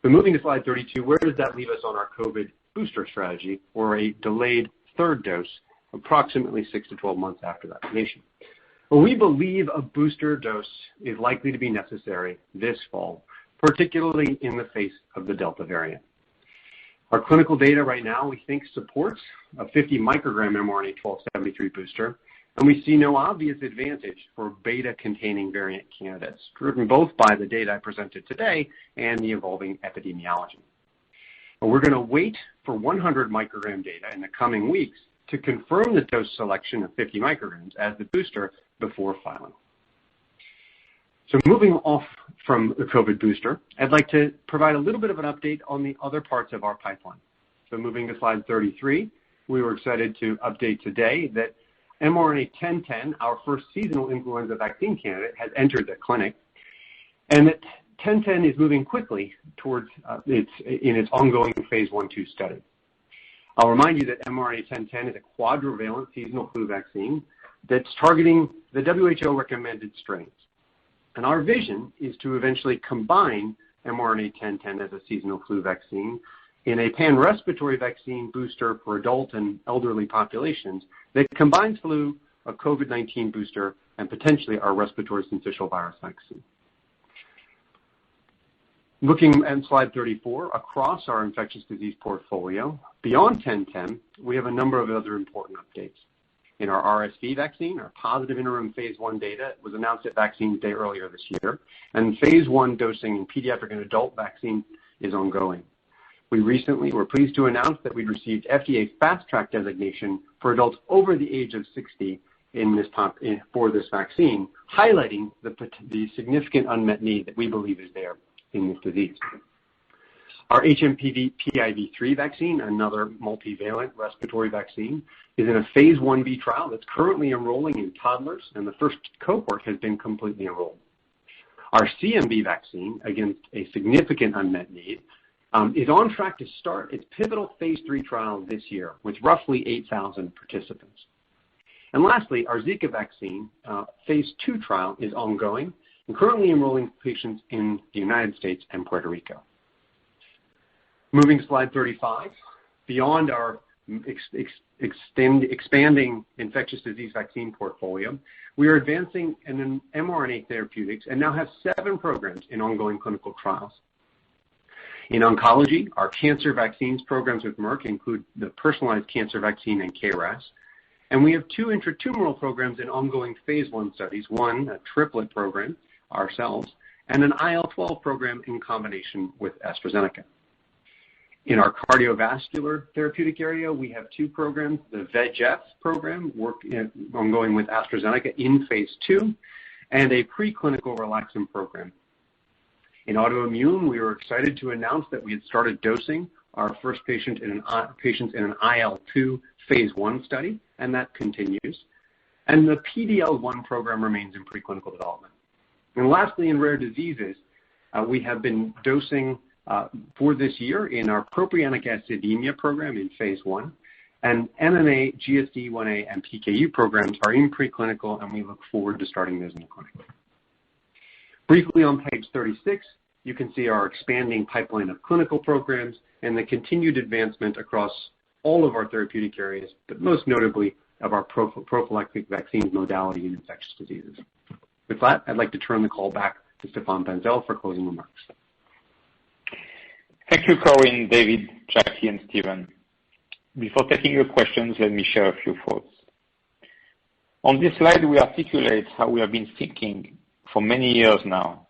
But moving to slide 32, where does that leave us on our COVID booster strategy or a delayed third dose approximately 6 to 12 months after vaccination? Well, we believe a booster dose is likely to be necessary this fall, particularly in the face of the Delta variant. Our clinical data right now, we think, supports a 50 microgram mRNA-1273 booster, and we see no obvious advantage for beta-containing variant candidates, driven both by the data I presented today and the evolving epidemiology. But we're going to wait for 100 microgram data in the coming weeks to confirm the dose selection of 50 micrograms as the booster before filing. So moving off from the COVID booster, I'd like to provide a little bit of an update on the other parts of our pipeline. So moving to slide 33, we were excited to update today that mRNA-1010, our first seasonal influenza vaccine candidate, has entered the clinic, and that 1010 is moving quickly towards its ongoing phase 1/2 study. I'll remind you that mRNA-1010 is a quadrivalent seasonal flu vaccine that's targeting the WHO-recommended strains. And our vision is to eventually combine mRNA-1010 as a seasonal flu vaccine in a pan-respiratory vaccine booster for adult and elderly populations that combines flu, a COVID-19 booster, and potentially our respiratory syncytial virus vaccine. Looking at slide 34, across our infectious disease portfolio, beyond 1010, we have a number of other important updates. In our RSV vaccine, our positive interim phase 1 data was announced at Vaccines Day earlier this year, and phase 1 dosing in pediatric and adult vaccine is ongoing. We recently were pleased to announce that we'd received FDA Fast Track designation for adults over the age of 60 for this vaccine, highlighting the significant unmet need that we believe is there in this disease. Our HMPV PIV3 vaccine, another multivalent respiratory vaccine, is in a phase 1b trial that's currently enrolling in toddlers, and the first cohort has been completely enrolled. Our CMV vaccine, against a significant unmet need, is on track to start its pivotal phase 3 trial this year with roughly 8,000 participants. And lastly, our Zika vaccine phase 2 trial is ongoing and currently enrolling patients in the United States and Puerto Rico. Moving to slide 35, beyond our expanding infectious disease vaccine portfolio, we are advancing in mRNA therapeutics and now have 7 programs in ongoing clinical trials. In oncology, our cancer vaccines programs with Merck include the personalized cancer vaccine and KRAS, and we have 2 intratumoral programs in ongoing phase 1 studies, one a triplet program, ourselves, and an IL-12 program in combination with AstraZeneca. In our cardiovascular therapeutic area, we have 2 programs, the VEGF program ongoing with AstraZeneca in phase 2, and a preclinical relaxin program. In autoimmune, we were excited to announce that we had started dosing our first patients in an IL-2 phase 1 study, and that continues. And the PD-L1 program remains in preclinical development. And lastly, in rare diseases, we have been dosing for this year in our propionic acidemia program in phase 1, and MMA, GSD1A, and PKU programs are in preclinical, and we look forward to starting those in the clinic. Briefly on page 36, you can see our expanding pipeline of clinical programs and the continued advancement across all of our therapeutic areas, but most notably of our prophylactic vaccines modality in infectious diseases. With that, I'd like to turn the call back to Stephane Bancel for closing remarks. Thank you, Corinne, David, Jackie, and Stephen. Before taking your questions, let me share a few thoughts. On this slide, we articulate how we have been thinking for many years now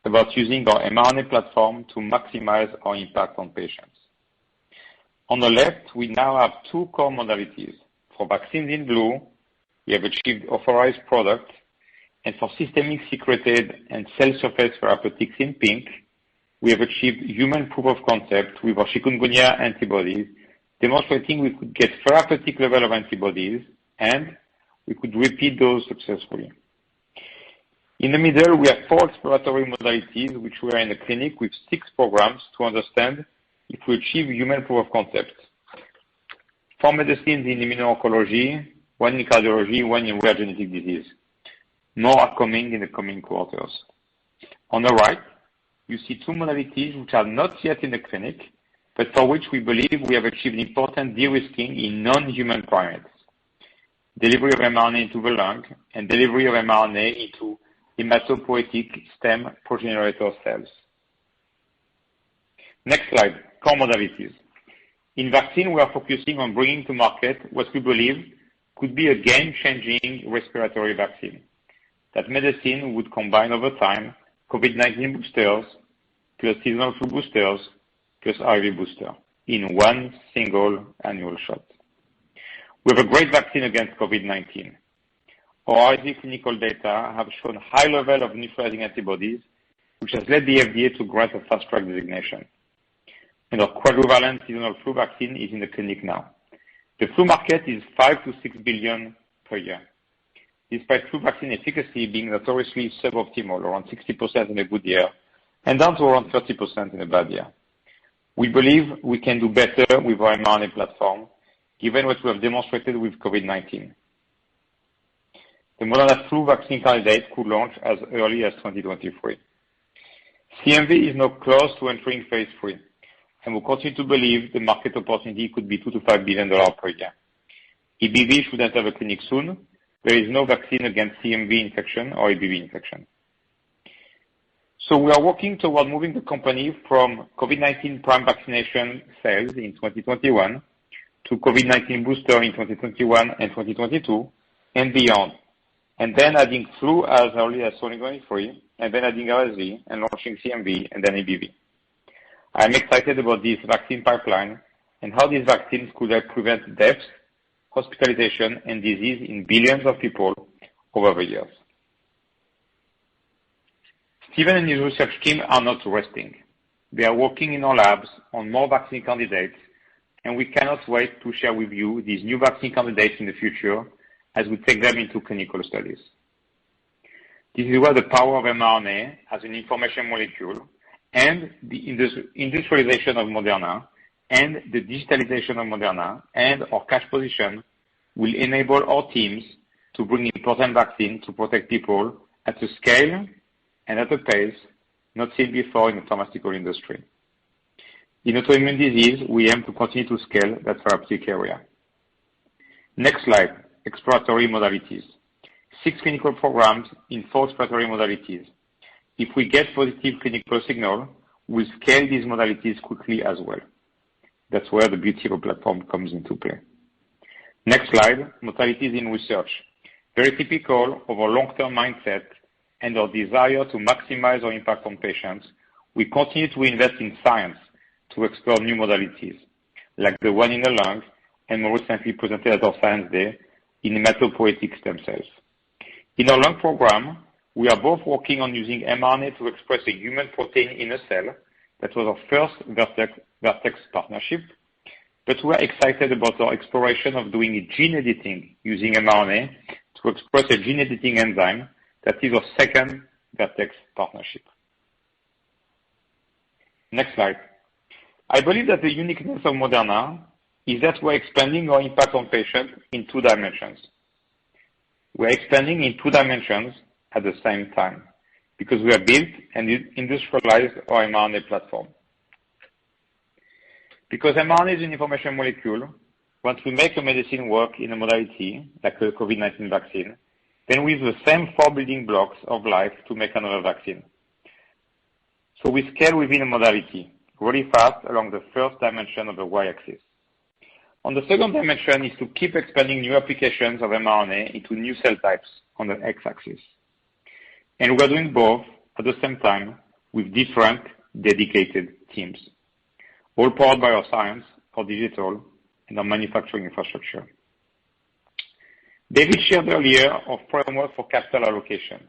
about using our mRNA platform to maximize our impact on patients. On the left, we now have 2 core modalities. For vaccines in blue, we have achieved authorized product, and for systemic secreted and cell surface therapeutics in pink, we have achieved human proof of concept with our chikungunya antibodies, demonstrating we could get therapeutic level of antibodies and we could repeat those successfully. In the middle, we have 4 exploratory modalities which we are in the clinic with 6 programs to understand if we achieve human proof of concept. 4 medicines in immuno-oncology, 1 in cardiology, 1 in rare genetic disease. More are coming in the coming quarters. On the right, you see 2 modalities which are not yet in the clinic, but for which we believe we have achieved important de-risking in non-human primates. Delivery of mRNA into the lung and delivery of mRNA into hematopoietic stem progenitor cells. Next slide, core modalities. In vaccine, we are focusing on bringing to market what we believe could be a game-changing respiratory vaccine. That medicine would combine over time COVID-19 boosters plus seasonal flu boosters plus RSV booster in one single annual shot. We have a great vaccine against COVID-19. Our RSV clinical data have shown high level of neutralizing antibodies, which has led the FDA to grant a fast track designation. And our quadrivalent seasonal flu vaccine is in the clinic now. The flu market is $5 to $6 billion per year. Despite flu vaccine efficacy being notoriously suboptimal, around 60% in a good year, and down to around 30% in a bad year. We believe we can do better with our mRNA platform, given what we have demonstrated with COVID-19. The Moderna flu vaccine candidate could launch as early as 2023. CMV is now close to entering phase 3, and we continue to believe the market opportunity could be $2 to $5 billion per year. EBV should enter the clinic soon, there is no vaccine against CMV infection or EBV infection. So we are working toward moving the company from COVID-19 prime vaccination sales in 2021 to COVID-19 booster in 2021 and 2022 and beyond, and then adding flu as early as 2023, and then adding RSV and launching CMV and then EBV. I'm excited about this vaccine pipeline and how these vaccines could help prevent deaths, hospitalization, and disease in billions of people over the years. Steven and his research team are not resting. They are working in our labs on more vaccine candidates, and we cannot wait to share with you these new vaccine candidates in the future as we take them into clinical studies. This is where the power of mRNA as an information molecule and the industrialization of Moderna and the digitalization of Moderna and our cash position will enable our teams to bring important vaccines to protect people at a scale and at a pace not seen before in the pharmaceutical industry. In autoimmune disease, we aim to continue to scale that therapeutic area. Next slide, exploratory modalities. 6 clinical programs in 4 exploratory modalities. If we get positive clinical signal, we'll scale these modalities quickly as well. That's where the beauty of a platform comes into play. Next slide, modalities in research. Very typical of our long-term mindset and our desire to maximize our impact on patients, we continue to invest in science to explore new modalities, like the one in the lung and more recently presented at our Science Day in hematopoietic stem cells. In our lung program, we are both working on using mRNA to express a human protein in a cell. That was our first Vertex partnership, but we are excited about our exploration of doing gene editing using mRNA to express a gene editing enzyme. That is our second Vertex partnership. Next slide. I believe that the uniqueness of Moderna is that we're expanding our impact on patients in 2 dimensions. We're expanding in 2 dimensions at the same time because we have built and industrialized our mRNA platform. Because mRNA is an information molecule, once we make a medicine work in a modality, like the COVID-19 vaccine, then we use the same 4 building blocks of life to make another vaccine. So we scale within a modality really fast along the first dimension of the y-axis. On the second dimension is to keep expanding new applications of mRNA into new cell types on the x-axis. And we're doing both at the same time with different dedicated teams, all powered by our science, our digital, and our manufacturing infrastructure. David shared earlier our framework for capital allocation,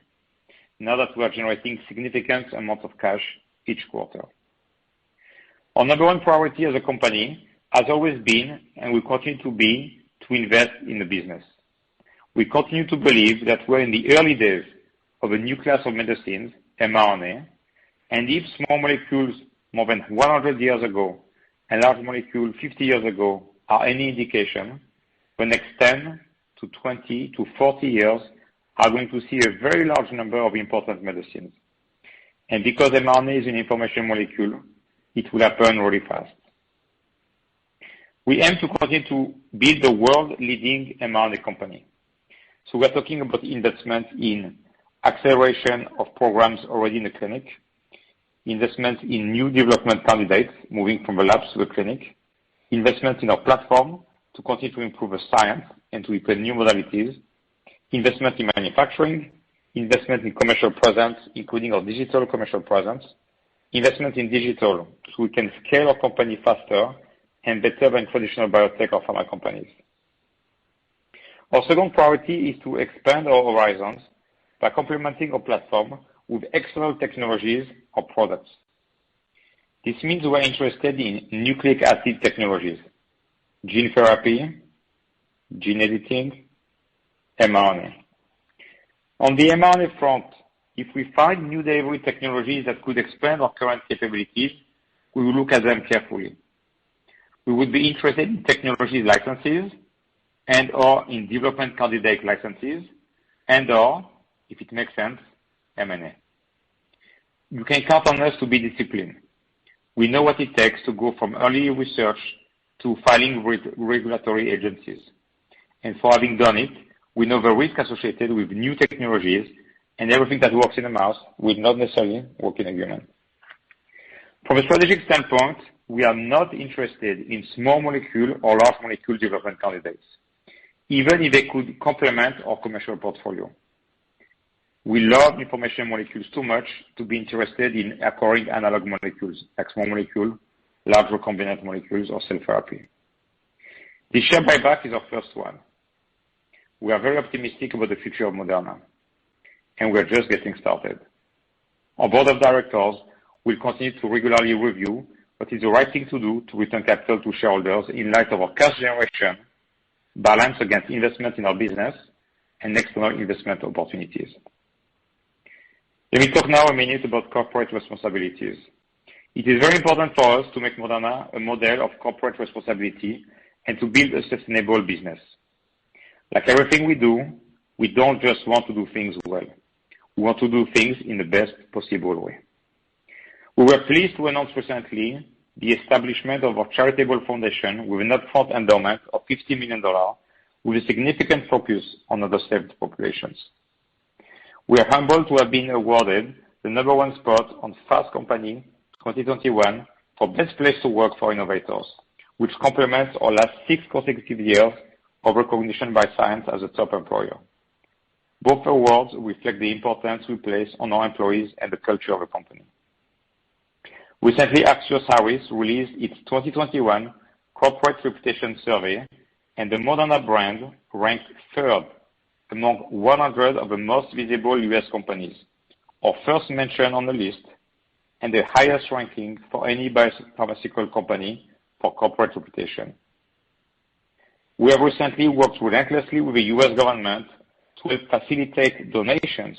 now that we are generating significant amounts of cash each quarter. Our number 1 priority as a company has always been, and will continue to be, to invest in the business. We continue to believe that we're in the early days of a new class of medicines, mRNA, and if small molecules more than 100 years ago and large molecules 50 years ago are any indication, the next 10 to 20 to 40 years are going to see a very large number of important medicines. And because mRNA is an information molecule, it will happen really fast. We aim to continue to build the world-leading mRNA company. So we're talking about investment in acceleration of programs already in the clinic, investment in new development candidates moving from the labs to the clinic, investment in our platform to continue to improve the science and to open new modalities, investment in manufacturing, investment in commercial presence, including our digital commercial presence, investment in digital so we can scale our company faster and better than traditional biotech or pharma companies. Our second priority is to expand our horizons by complementing our platform with external technologies or products. This means we're interested in nucleic acid technologies, gene therapy, gene editing, mRNA. On the mRNA front, if we find new delivery technologies that could expand our current capabilities, we will look at them carefully. We would be interested in technology licenses and/or in development candidate licenses and/or, if it makes sense, M&A. You can count on us to be disciplined. We know what it takes to go from early research to filing with regulatory agencies. And for having done it, We know the risk associated with new technologies, and everything that works in a mouse will not necessarily work in a human. From a strategic standpoint, we are not interested in small molecule or large molecule development candidates, even if they could complement our commercial portfolio. We love information molecules too much to be interested in acquiring analog molecules, like small molecule, large recombinant molecules, or cell therapy. The share buyback is our first one. We are very optimistic about the future of Moderna, and we are just getting started. Our board of directors will continue to regularly review what is the right thing to do to return capital to shareholders in light of our cash generation, balance against investment in our business, and external investment opportunities. Let me talk now a minute about corporate responsibilities. It is very important for us to make Moderna a model of corporate responsibility and to build a sustainable business. Like everything we do, we don't just want to do things well. We want to do things in the best possible way. We were pleased to announce recently the establishment of our charitable foundation with an upfront endowment of $50 million with a significant focus on underserved populations. We are humbled to have been awarded the #1 spot on Fast Company 2021 for Best Place to Work for Innovators, which complements our last 6 consecutive years of recognition by Science as a top employer. Both awards reflect the importance we place on our employees and the culture of the company. Recently, Axios Harris released its 2021 Corporate Reputation Survey, and the Moderna brand ranked 3rd among 100 of the most visible U.S. companies, our first mention on the list, and the highest ranking for any biopharmaceutical company for corporate reputation. We have recently worked relentlessly with the U.S. government to help facilitate donations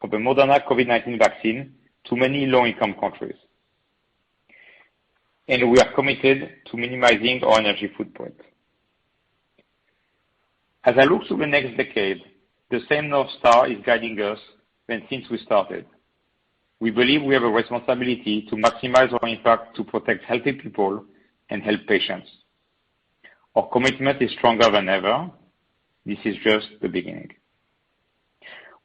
of the Moderna COVID-19 vaccine to many low-income countries. And we are committed to minimizing our energy footprint. As I look to the next decade, the same North Star is guiding us than since we started. We believe we have a responsibility to maximize our impact to protect healthy people and help patients. Our commitment is stronger than ever. This is just the beginning.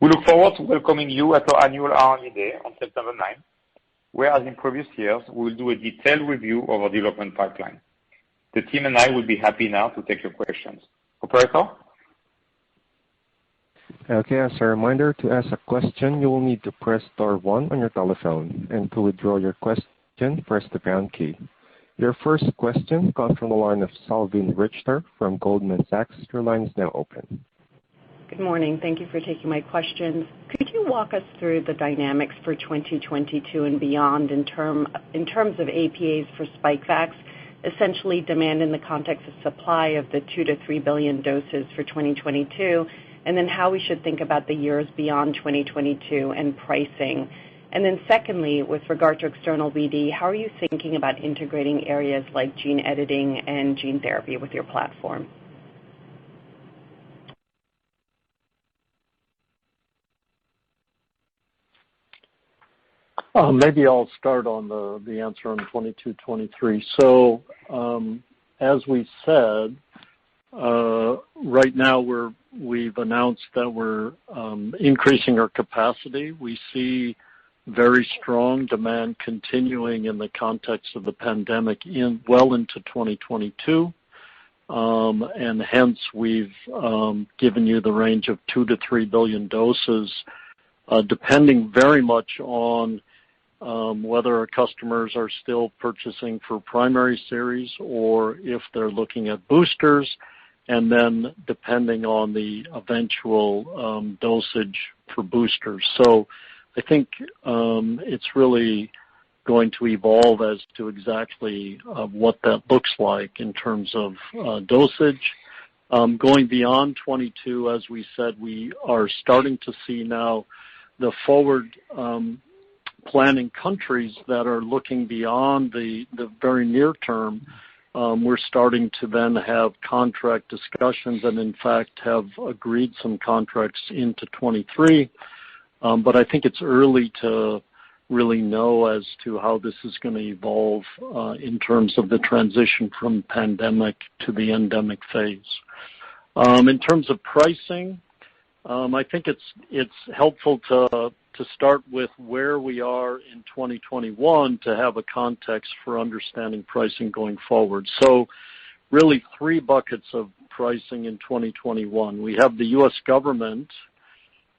We look forward to welcoming you at our annual R&D Day on September 9th, whereas in previous years, we will do a detailed review of our development pipeline. The team and I will be happy now to take your questions. Operator? Okay, as a reminder, to ask a question, you will need to press *1 on your telephone, and to withdraw your question, press the # key. Your first question comes from the line of Salveen Richter from Goldman Sachs. Your line is now open. Good morning. Thank you for taking my questions. Could you walk us through the dynamics for 2022 and beyond in terms of APAs for Spikevax, essentially demand in the context of supply of the 2 to 3 billion doses for 2022, and then how we should think about the years beyond 2022 and pricing? And then secondly, with regard to external BD, how are you thinking about integrating areas like gene editing and gene therapy with your platform? Maybe I'll start on the answer on 22-23. So, as we said, right now we've announced that we're increasing our capacity. We see very strong demand continuing in the context of the pandemic well into 2022, and hence we've given you the range of 2 to 3 billion doses, depending very much on whether our customers are still purchasing for primary series or if they're looking at boosters, and then depending on the eventual dosage for boosters. So I think it's really going to evolve as to exactly what that looks like in terms of dosage. Going beyond 22, as we said, we are starting to see now the forward planning countries that are looking beyond the very near term. We're starting to then have contract discussions and in fact have agreed some contracts into 23. But I think it's early to really know as to how this is going to evolve in terms of the transition from pandemic to the endemic phase. In terms of pricing, I think it's helpful to start with where we are in 2021 to have a context for understanding pricing going forward. So really 3 buckets of pricing in 2021. We have the U.S. government,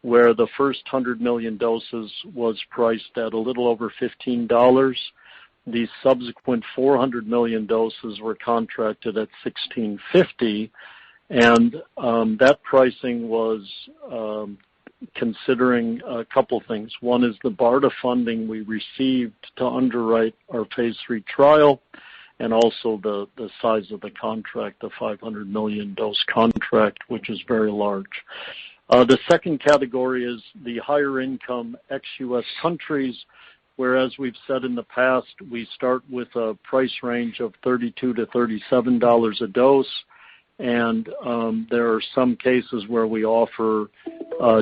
where the first 100 million doses was priced at a little over $15. The subsequent 400 million doses were contracted at $16.50, and that pricing was considering a couple things. One is the BARDA funding we received to underwrite our phase 3 trial, and also the size of the contract, the 500 million dose contract, which is very large. The second category is the higher income ex-US countries, where, as we've said in the past, we start with a price range of $32 to $37 a dose, and there are some cases where we offer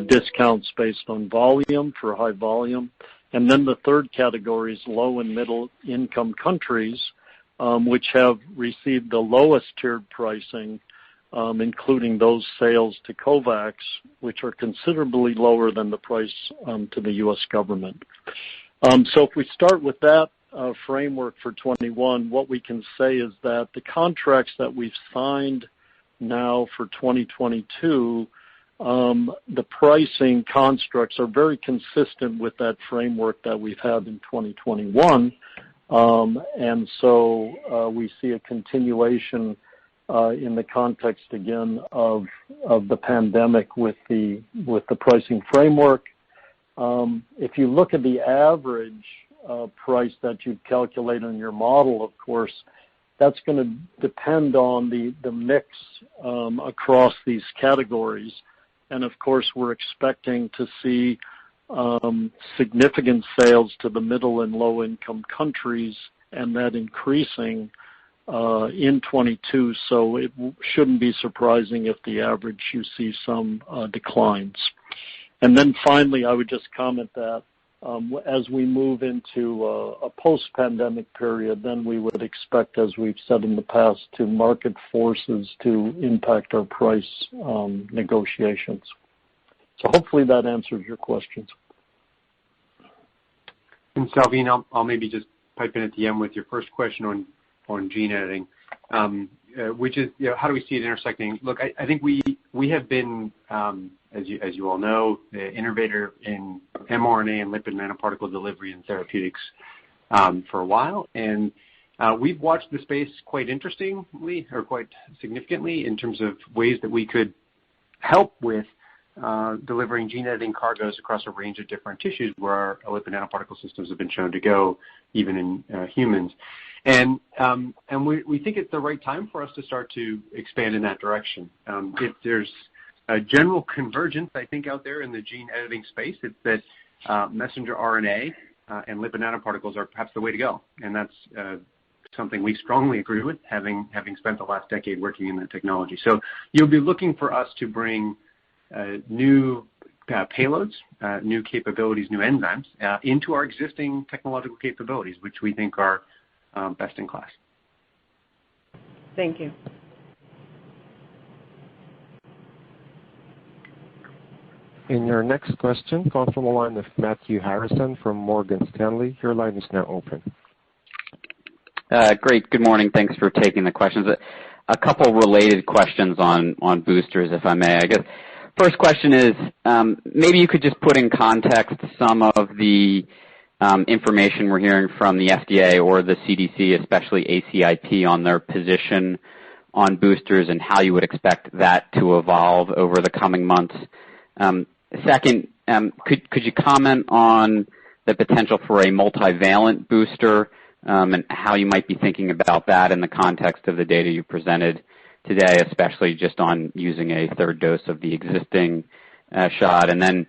discounts based on volume for high volume. And then the third category is low and middle income countries, which have received the lowest tiered pricing, including those sales to COVAX, which are considerably lower than the price to the U.S. government. So if we start with that framework for 21, what we can say is that the contracts that we've signed now for 2022, the pricing constructs are very consistent with that framework that we've had in 2021. And so we see a continuation in the context, again, of the pandemic with the pricing framework. If you look at the average price that you'd calculate on your model, of course, that's going to depend on the mix across these categories. And of course, we're expecting to see significant sales to the middle and low income countries, and that increasing in 22. So it shouldn't be surprising if the average you see some declines. And then finally, I would just comment that as we move into a post-pandemic period, then we would expect, as we've said in the past, to market forces to impact our price negotiations. So hopefully that answers your questions. And Salveen, I'll maybe just pipe in at the end with your first question on gene editing, which is, how do we see it intersecting? Look, I think we have been, as you all know, the innovator in mRNA and lipid nanoparticle delivery and therapeutics for a while, and we've watched the space quite interestingly, or quite significantly, in terms of ways that we could help with delivering gene editing cargoes across a range of different tissues where our lipid nanoparticle systems have been shown to go, even in humans. And we think it's the right time for us to start to expand in that direction. If there's a general convergence, I think, out there in the gene editing space, it's that messenger RNA and lipid nanoparticles are perhaps the way to go. And that's something we strongly agree with, having spent the last decade working in that technology. So you'll be looking for us to bring new payloads, new capabilities, new enzymes into our existing technological capabilities, which we think are best in class. Thank you. And your next question comes from the line of Matthew Harrison from Morgan Stanley. Your line is now open. Great. Good morning. Thanks for taking the questions. A couple related questions on boosters, if I may. I guess first question is, maybe you could just put in context some of the information we're hearing from the FDA or the CDC, especially ACIP, on their position on boosters and how you would expect that to evolve over the coming months. Second, could you comment on the potential for a multivalent booster and how you might be thinking about that in the context of the data you presented today, especially just on using a third dose of the existing shot? And then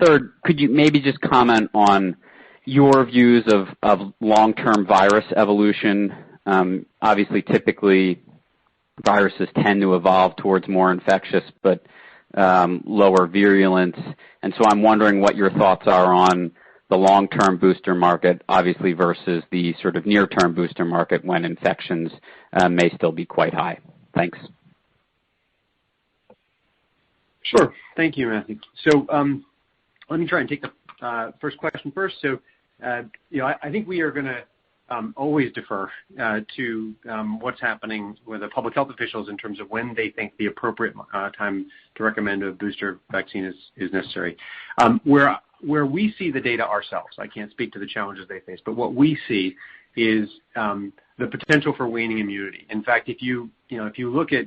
third, could you maybe just comment on your views of long-term virus evolution? Obviously, typically, viruses tend to evolve towards more infectious but lower virulence. And so I'm wondering what your thoughts are on the long-term booster market, obviously, versus the sort of near-term booster market when infections may still be quite high. Thanks. Sure. Thank you, Matthew. So let me try and take the first question first. So, I think we are going to always defer to what's happening with the public health officials in terms of when they think the appropriate time to recommend a booster vaccine is necessary. Where we see the data ourselves, I can't speak to the challenges they face, but what we see is the potential for waning immunity. In fact, if you look at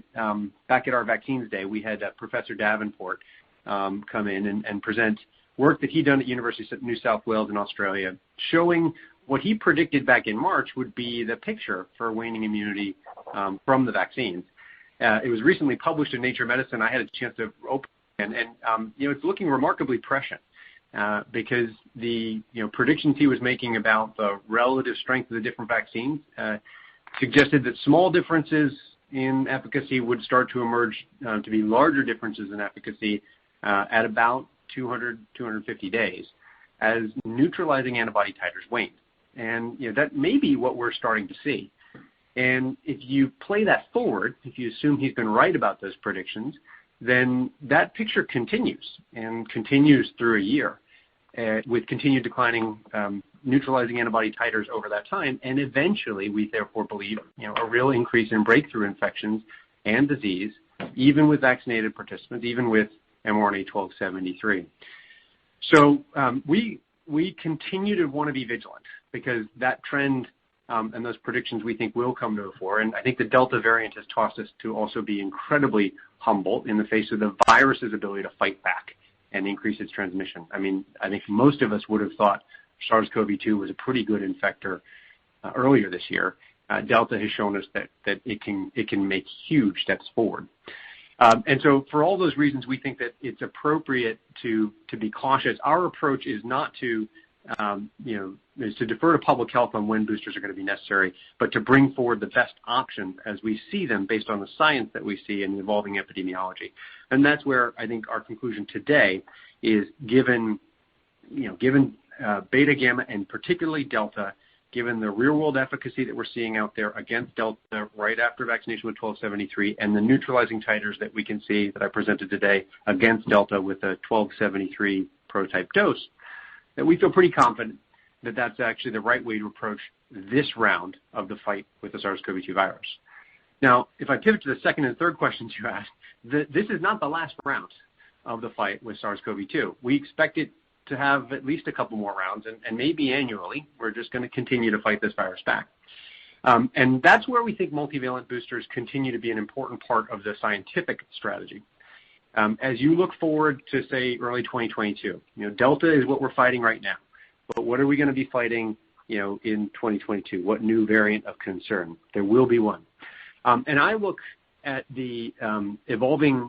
back at our vaccines day, we had Professor Davenport come in and present work that he'd done at University of New South Wales in Australia, showing what he predicted back in March would be the picture for waning immunity from the vaccines. It was recently published in Nature Medicine. I had a chance to open it, and it's looking remarkably prescient. Because the predictions he was making about the relative strength of the different vaccines suggested that small differences in efficacy would start to emerge to be larger differences in efficacy at about 250 days as neutralizing antibody titers waned. And that may be what we're starting to see. And if you play that forward, if you assume he's been right about those predictions, then that picture continues and continues through a year with continued declining neutralizing antibody titers over that time. And eventually, we therefore believe a real increase in breakthrough infections and disease, even with vaccinated participants, even with mRNA 1273. So we continue to want to be vigilant because that trend and those predictions we think will come to the fore. And I think the Delta variant has taught us to also be incredibly humble in the face of the virus's ability to fight back and increase its transmission. I mean, I think most of us would have thought SARS-CoV-2 was a pretty good infector earlier this year. Delta has shown us that it can make huge steps forward. And so for all those reasons, we think that it's appropriate to be cautious. Our approach is not to is to defer to public health on when boosters are going to be necessary, but to bring forward the best options as we see them based on the science that we see in the evolving epidemiology. And that's where I think our conclusion today is given beta, gamma, and particularly Delta, given the real-world efficacy that we're seeing out there against Delta right after vaccination with 1273 and the neutralizing titers that we can see that I presented today against Delta with a 1273 prototype dose, that we feel pretty confident that that's actually the right way to approach this round of the fight with the SARS-CoV-2 virus. Now, if I pivot to the second and third questions you asked, this is not the last round of the fight with SARS-CoV-2. We expect it to have at least a couple more rounds, and maybe annually. We're just going to continue to fight this virus back. And that's where we think multivalent boosters continue to be an important part of the scientific strategy. As you look forward to, say, early 2022, Delta is what we're fighting right now. But what are we going to be fighting, in 2022? What new variant of concern? There will be one. And I look at the evolving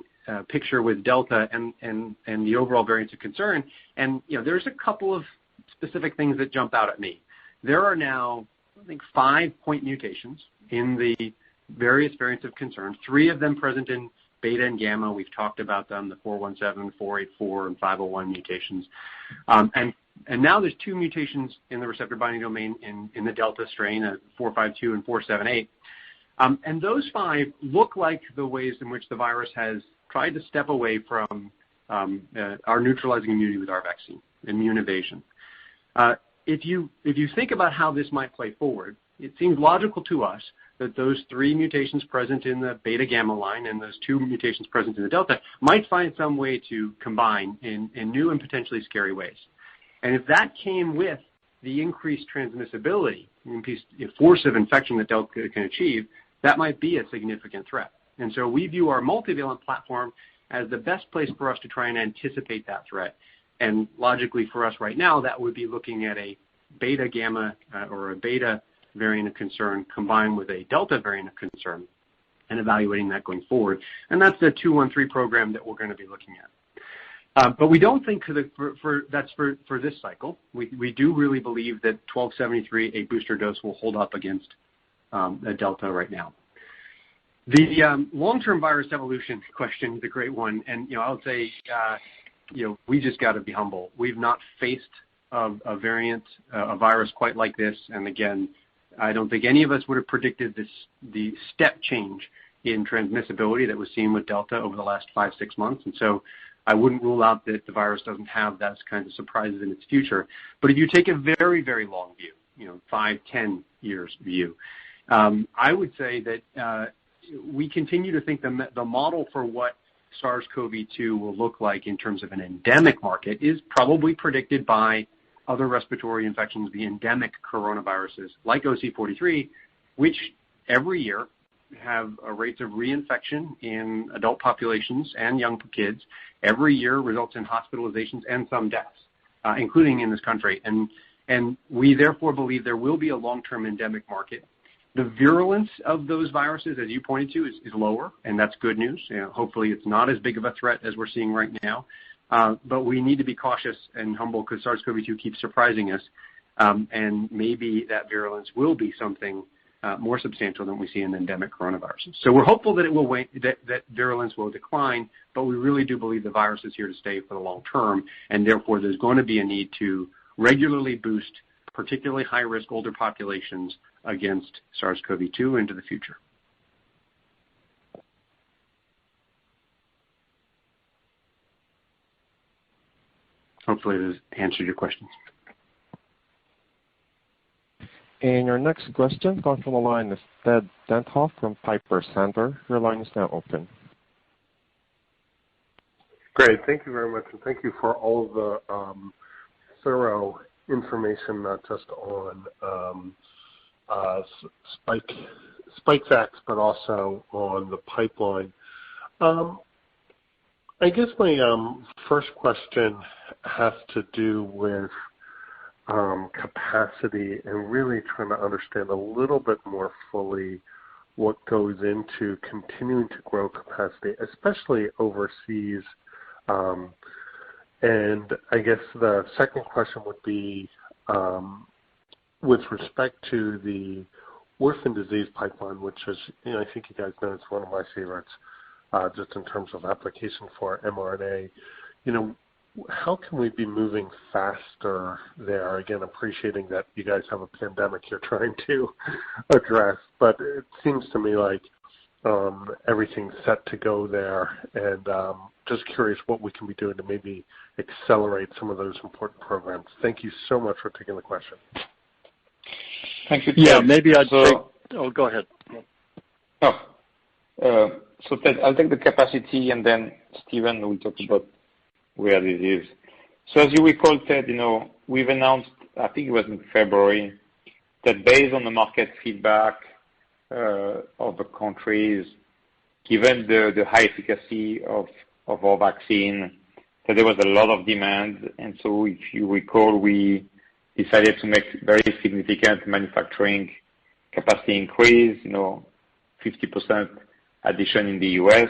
picture with Delta and the overall variants of concern, and there's a couple of specific things that jump out at me. There are now, I think, 5 point mutations in the various variants of concern, 3 of them present in beta and gamma. We've talked about them, the 417, 484, and 501 mutations. And now there's 2 mutations in the receptor binding domain in the Delta strain, 452 and 478. And those 5 look like the ways in which the virus has tried to step away from our neutralizing immunity with our vaccine, immune evasion. If you think about how this might play forward, it seems logical to us that those 3 mutations present in the beta-gamma line and those 2 mutations present in the Delta might find some way to combine in new and potentially scary ways. And if that came with the increased transmissibility, the force of infection that Delta can achieve, that might be a significant threat. And so we view our multivalent platform as the best place for us to try and anticipate that threat. And logically for us right now, that would be looking at a beta-gamma or a beta variant of concern combined with a Delta variant of concern and evaluating that going forward. And that's the 213 program that we're going to be looking at. But we don't think that's for this cycle. We do really believe that 1273, a booster dose, will hold up against a Delta right now. The long-term virus evolution question is a great one. And, I would say, we just got to be humble. We've not faced a variant, a virus quite like this. And again, I don't think any of us would have predicted the step change in transmissibility that was seen with Delta over the last 5-6 months. And so I wouldn't rule out that the virus doesn't have those kinds of surprises in its future. But if you take a very, very long view, 5-10 years view, I would say that we continue to think the model for what SARS-CoV-2 will look like in terms of an endemic market is probably predicted by other respiratory infections, the endemic coronaviruses like OC43, which every year have rates of reinfection in adult populations and young kids. Every year results in hospitalizations and some deaths, including in this country. And we therefore believe there will be a long-term endemic market. The virulence of those viruses, as you pointed to, is lower, and that's good news. Hopefully it's not as big of a threat as we're seeing right now. But we need to be cautious and humble because SARS-CoV-2 keeps surprising us. And maybe that virulence will be something more substantial than we see in endemic coronaviruses. So we're hopeful that it will that virulence will decline, but we really do believe the virus is here to stay for the long term, and therefore there's going to be a need to regularly boost particularly high-risk older populations against SARS-CoV-2 into the future. Hopefully this answered your questions. And your next question comes from the line of Tenthoff from Piper Sandler. Your line is now open. Great. Thank you very much, and thank you for all of the thorough information, not just on Spikevax, but also on the pipeline. I guess my first question has to do with capacity and really trying to understand a little bit more fully what goes into continuing to grow capacity, especially overseas. And I guess the second question would be with respect to the orphan disease pipeline, which is, I think you guys know it's one of my favorites, just in terms of application for mRNA. How can we be moving faster there? Again, appreciating that you guys have a pandemic you're trying to address, but it seems to me like everything's set to go there, and just curious what we can be doing to maybe accelerate some of those important programs. Thank you so much for taking the question. Thank you, Ted. Yeah, maybe I'd go ahead. So Ted, I'll take the capacity, and then Stephen will talk about where this is. So as you recall, Ted, we've announced, I think it was in February, that based on the market feedback of the countries, given the high efficacy of our vaccine, that there was a lot of demand. And so if you recall, we decided to make very significant manufacturing capacity increase, 50% addition in the U.S.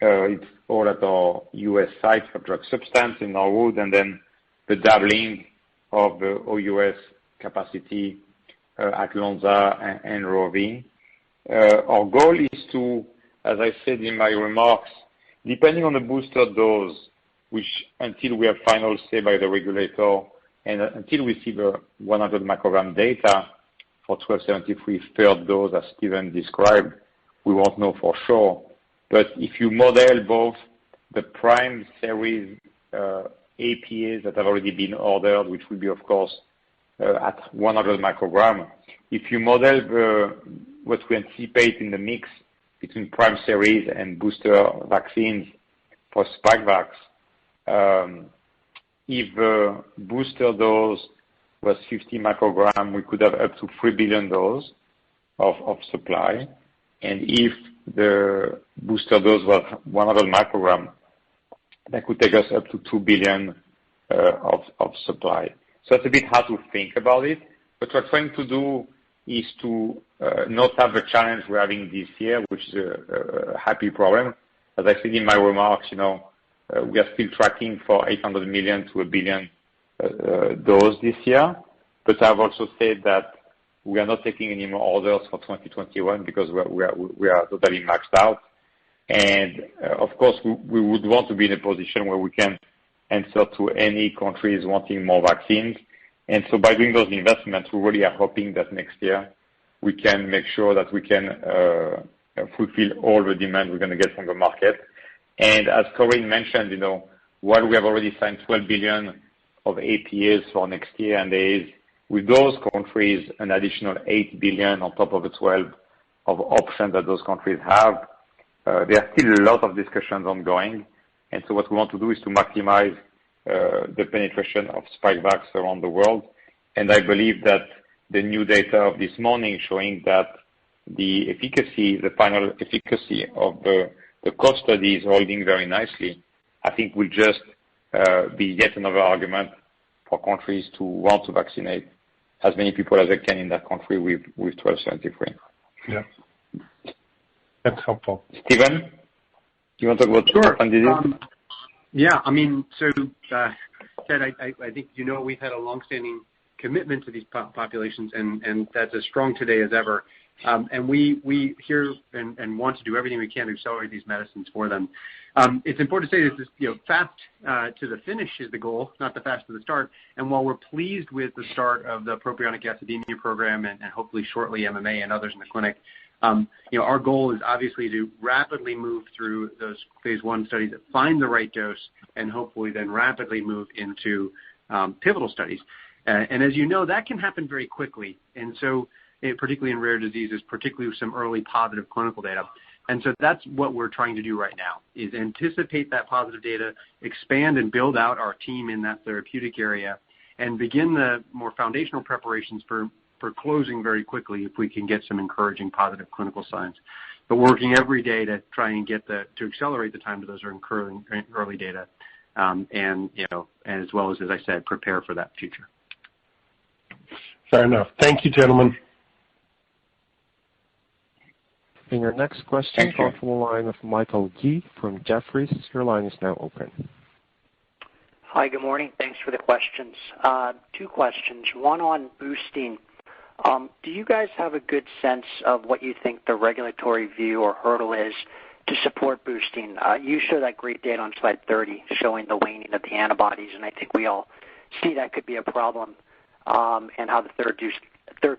It's all at our U.S. site for drug substance in Norwood, and then the doubling of the OUS capacity at Lonza and Roving. Our goal is to, as I said in my remarks, depending on the booster dose, which until we have final say by the regulator and until we see the 100 microgram data for 1273 third dose, as Stephen described, we won't know for sure. But if you model both the prime series APAs that have already been ordered, which will be, of course, at 100 microgram, if you model what we anticipate in the mix between prime series and booster vaccines for Spikevax, if the booster dose was 50 microgram, we could have up to 3 billion doses of supply. And if the booster dose was 100 microgram, that could take us up to 2 billion of supply. So it's a bit hard to think about it. What we're trying to do is to not have the challenge we're having this year, which is a happy problem. As I said in my remarks, we are still tracking for 800 million to 1 billion doses this year. But I've also said that we are not taking any more orders for 2021 because we are totally maxed out. And of course, we would want to be in a position where we can answer to any countries wanting more vaccines. And so by doing those investments, we really are hoping that next year we can make sure that we can fulfill all the demand we're going to get from the market. And as Corinne mentioned, while we have already signed $12 billion of APAs for next year, and there is, with those countries, an additional $8 billion on top of the 12 of options that those countries have. There are still a lot of discussions ongoing, and so what we want to do is to maximize the penetration of Spikevax around the world. And I believe that the new data of this morning showing that the efficacy, the final efficacy of the COVE study is holding very nicely, I think will just be yet another argument for countries to want to vaccinate as many people as they can in that country with 1273. Yeah. That's helpful. Stephen, do you want to talk about orphan disease? Yeah, Ted, I think we've had a longstanding commitment to these populations, and that's as strong today as ever. And we hear and want to do everything we can to accelerate these medicines for them. It's important to say this is, fast to the finish is the goal, not the fast to the start. And while we're pleased with the start of the propionic acidemia program and hopefully shortly MMA and others in the clinic, our goal is obviously to rapidly move through those phase 1 studies that find the right dose and hopefully then rapidly move into pivotal studies. And as you know, that can happen very quickly. And so particularly in rare diseases, particularly with some early positive clinical data. And so that's what we're trying to do right now, is anticipate that positive data, expand and build out our team in that therapeutic area, and begin the more foundational preparations for closing very quickly if we can get some encouraging positive clinical signs. But working every day to try and get to accelerate the time to those early data, and as well as I said, prepare for that future. Fair enough. Thank you, gentlemen. And your next question comes from the line of Michael Yee from Jefferies. Your line is now open. Hi, good morning. Thanks for the questions. 2 questions. One on boosting. Do you guys have a good sense of what you think the regulatory view or hurdle is to support boosting? You show that great data on slide 30 showing the waning of the antibodies, and I think we all see that could be a problem, and how the third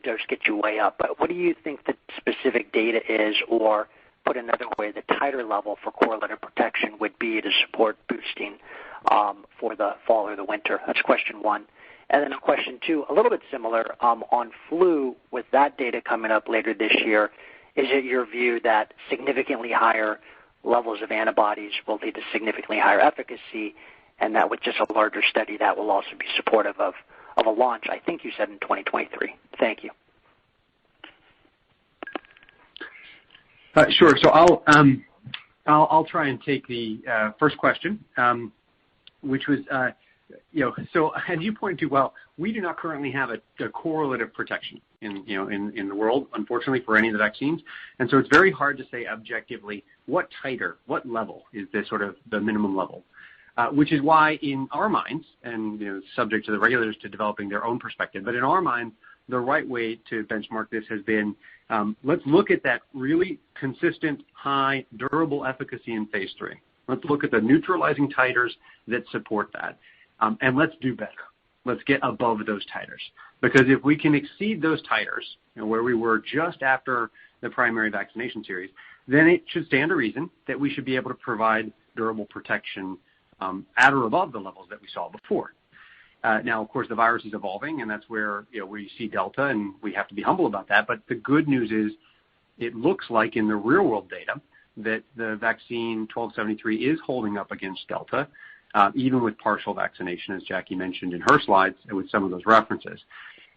dose gets you way up. But what do you think the specific data is, or put another way, the titer level for correlative protection would be to support boosting for the fall or the winter? That's question 1. And then question 2, a little bit similar, on flu, with that data coming up later this year, is it your view that significantly higher levels of antibodies will lead to significantly higher efficacy, and that with just a larger study that will also be supportive of a launch, I think you said in 2023. Thank you. Sure. So I'll try and take the first question, which was, so as you pointed to, well, we do not currently have a correlative protection in the world, unfortunately, for any of the vaccines, and so it's very hard to say objectively what titer, what level is this sort of the minimum level. Which is why in our minds, and subject to the regulators to developing their own perspective, but in our minds, the right way to benchmark this has been, let's look at that really consistent, high, durable efficacy in phase 3. Let's look at the neutralizing titers that support that, and let's do better. Let's get above those titers. Because if we can exceed those titers, where we were just after the primary vaccination series, then it should stand to reason that we should be able to provide durable protection at or above the levels that we saw before. Now, of course, the virus is evolving, and that's where we see Delta, and we have to be humble about that. But the good news is it looks like in the real-world data that the vaccine 1273 is holding up against Delta, even with partial vaccination, as Jackie mentioned in her slides, and with some of those references.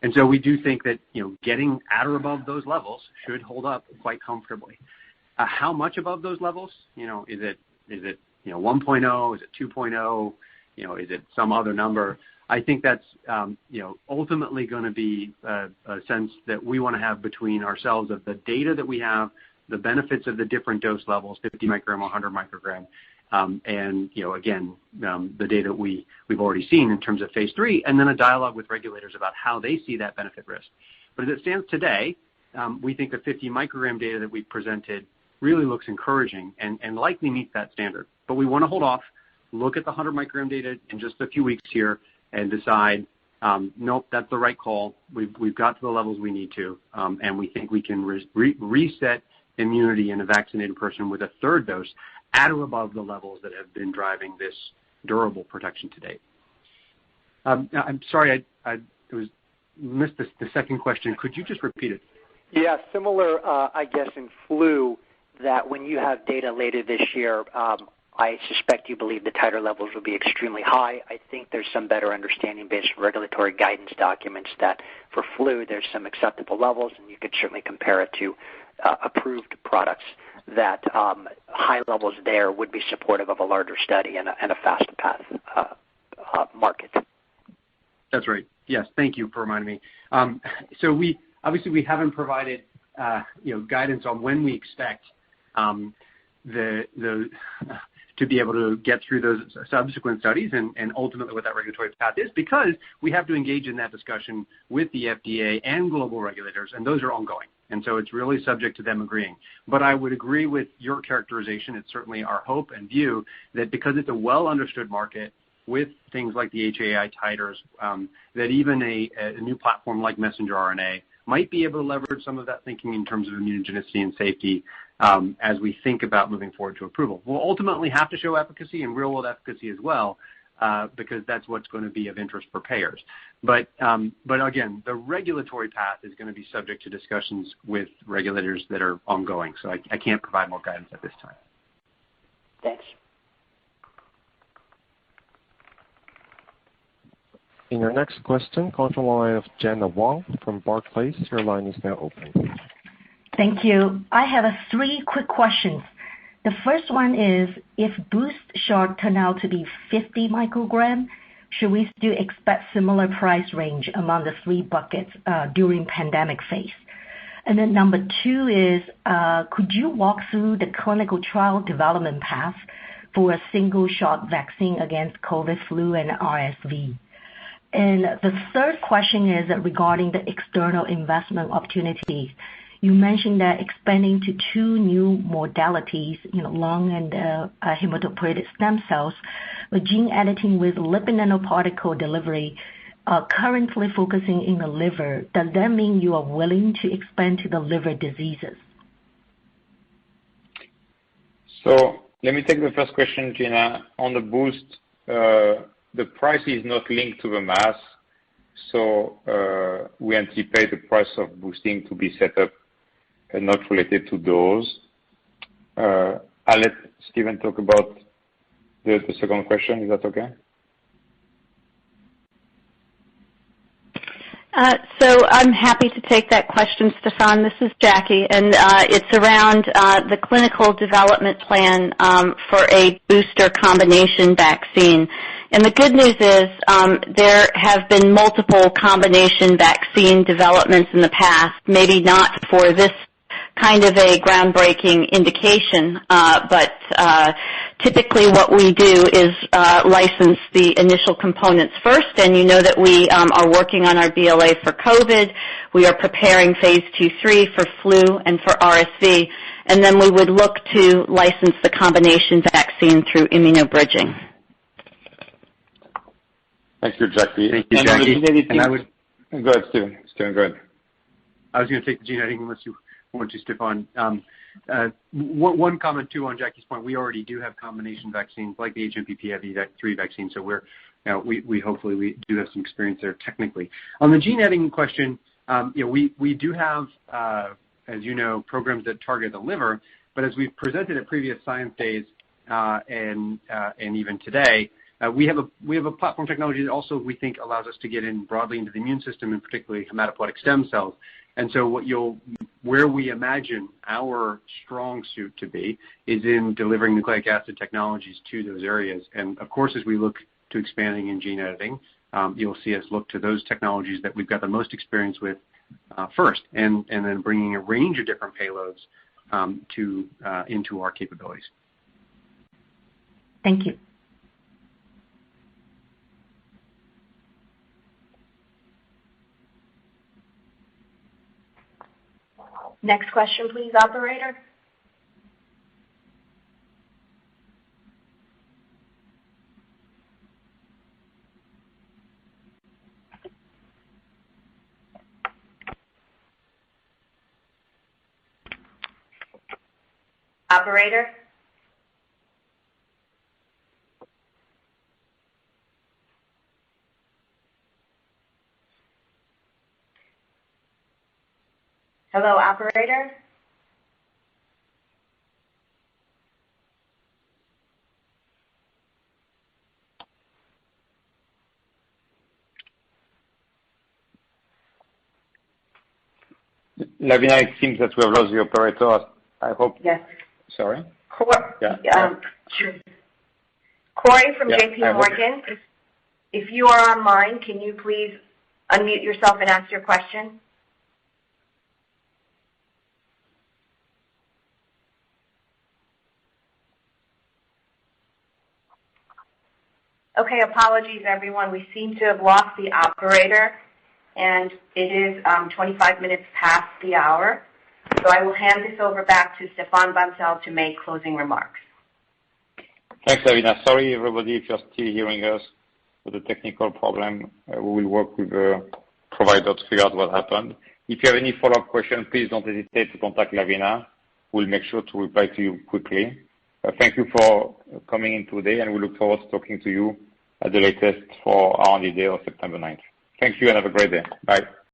And so we do think that getting at or above those levels should hold up quite comfortably. How much above those levels? Is it 1.0? Is it 2.0? Is it some other number? I think that's ultimately going to be a sense that we want to have between ourselves of the data that we have, the benefits of the different dose levels, 50 microgram, 100 microgram, and again, the data we've already seen in terms of phase 3, and then a dialogue with regulators about how they see that benefit risk. But as it stands today, we think the 50 microgram data that we presented really looks encouraging and likely meets that standard. But we want to hold off, look at the 100 microgram data in just a few weeks here, and decide, nope, that's the right call. We've got to the levels we need to, and we think we can reset immunity in a vaccinated person with a third dose at or above the levels that have been driving this durable protection to date. I'm sorry, I missed the second question. Could you just repeat it? Yeah, similar, I guess, in flu, that when you have data later this year, I suspect you believe the titer levels will be extremely high. I think there's some better understanding based on regulatory guidance documents that for flu there's some acceptable levels, and you could certainly compare it to approved products that high levels there would be supportive of a larger study and a fast path market. That's right. Yes, thank you for reminding me. So we haven't provided guidance on when we expect to be able to get through those subsequent studies and ultimately what that regulatory path is, because we have to engage in that discussion with the FDA and global regulators, and those are ongoing. And so it's really subject to them agreeing. But I would agree with your characterization. It's certainly our hope and view that because it's a well-understood market with things like the HAI titers, that even a new platform like messenger RNA might be able to leverage some of that thinking in terms of immunogenicity and safety as we think about moving forward to approval. We'll ultimately have to show efficacy and real-world efficacy as well, because that's what's going to be of interest for payers. But again, the regulatory path is going to be subject to discussions with regulators that are ongoing. So I can't provide more guidance at this time. Thanks. And your next question comes from the line of Gena Wang from Barclays. Your line is now open. Thank you. I have 3 quick questions. The first one is, if boost shot turn out to be 50 microgram, should we still expect similar price range among the 3 buckets during pandemic phase? And then number 2 is, could you walk through the clinical trial development path for a single shot vaccine against COVID, flu, and RSV? And the third question is regarding the external investment opportunities. You mentioned that expanding to 2 new modalities, lung and hematopoietic stem cells, but gene editing with lipid nanoparticle delivery, currently focusing in the liver. Does that mean you are willing to expand to the liver diseases? So let me take the first question, Gena. On the boost, the price is not linked to the mass, so we anticipate the price of boosting to be set up and not related to dose. I'll let Stephen talk about the second question. Is that okay? So I'm happy to take that question, Stephane. This is Jackie, and it's around the clinical development plan for a booster combination vaccine. And the good news is there have been multiple combination vaccine developments in the past, maybe not for this kind of a groundbreaking indication, but typically what we do is license the initial components first, and you know that we are working on our BLA for COVID. We are preparing phase 2-3 for flu and for RSV, and then we would look to license the combination vaccine through immunobridging. Thank you, Jackie. Thank you, Jackie. Go ahead, Stephen. Stephen, go ahead. I was going to take the gene editing unless you want to, Stephane. One comment, too, on Jackie's point. We already do have combination vaccines like the HMPP/3 vaccine, so we hopefully do have some experience there technically. On the gene editing question, we do have, as you know, programs that target the liver, but as we've presented at previous science days and even today, we have a platform technology that also we think allows us to get in broadly into the immune system, and particularly hematopoietic stem cells. And so where we imagine our strong suit to be is in delivering nucleic acid technologies to those areas. And of course, as we look to expanding in gene editing, you'll see us look to those technologies that we've got the most experience with first, and then bringing a range of different payloads into our capabilities. Thank you. Next question, please, operator. operator? Hello, operator? Lavina, it seems that we have lost the operator. I hope. Yes. Sorry? Sure. Corey from JP Morgan, if you are online, can you please unmute yourself and ask your question? Okay, apologies, everyone. We seem to have lost the operator, and it is 25 minutes past the hour. So I will hand this over back to Stephane Bancel to make closing remarks. Thanks, Lavina. Sorry, everybody, if you're still hearing us with a technical problem. We will work with the provider to figure out what happened. If you have any follow-up questions, please don't hesitate to contact Lavina. We'll make sure to reply to you quickly. Thank you for coming in today, and we look forward to talking to you at the latest for R&D Day on September 9th. Thank you, and have a great day. Bye.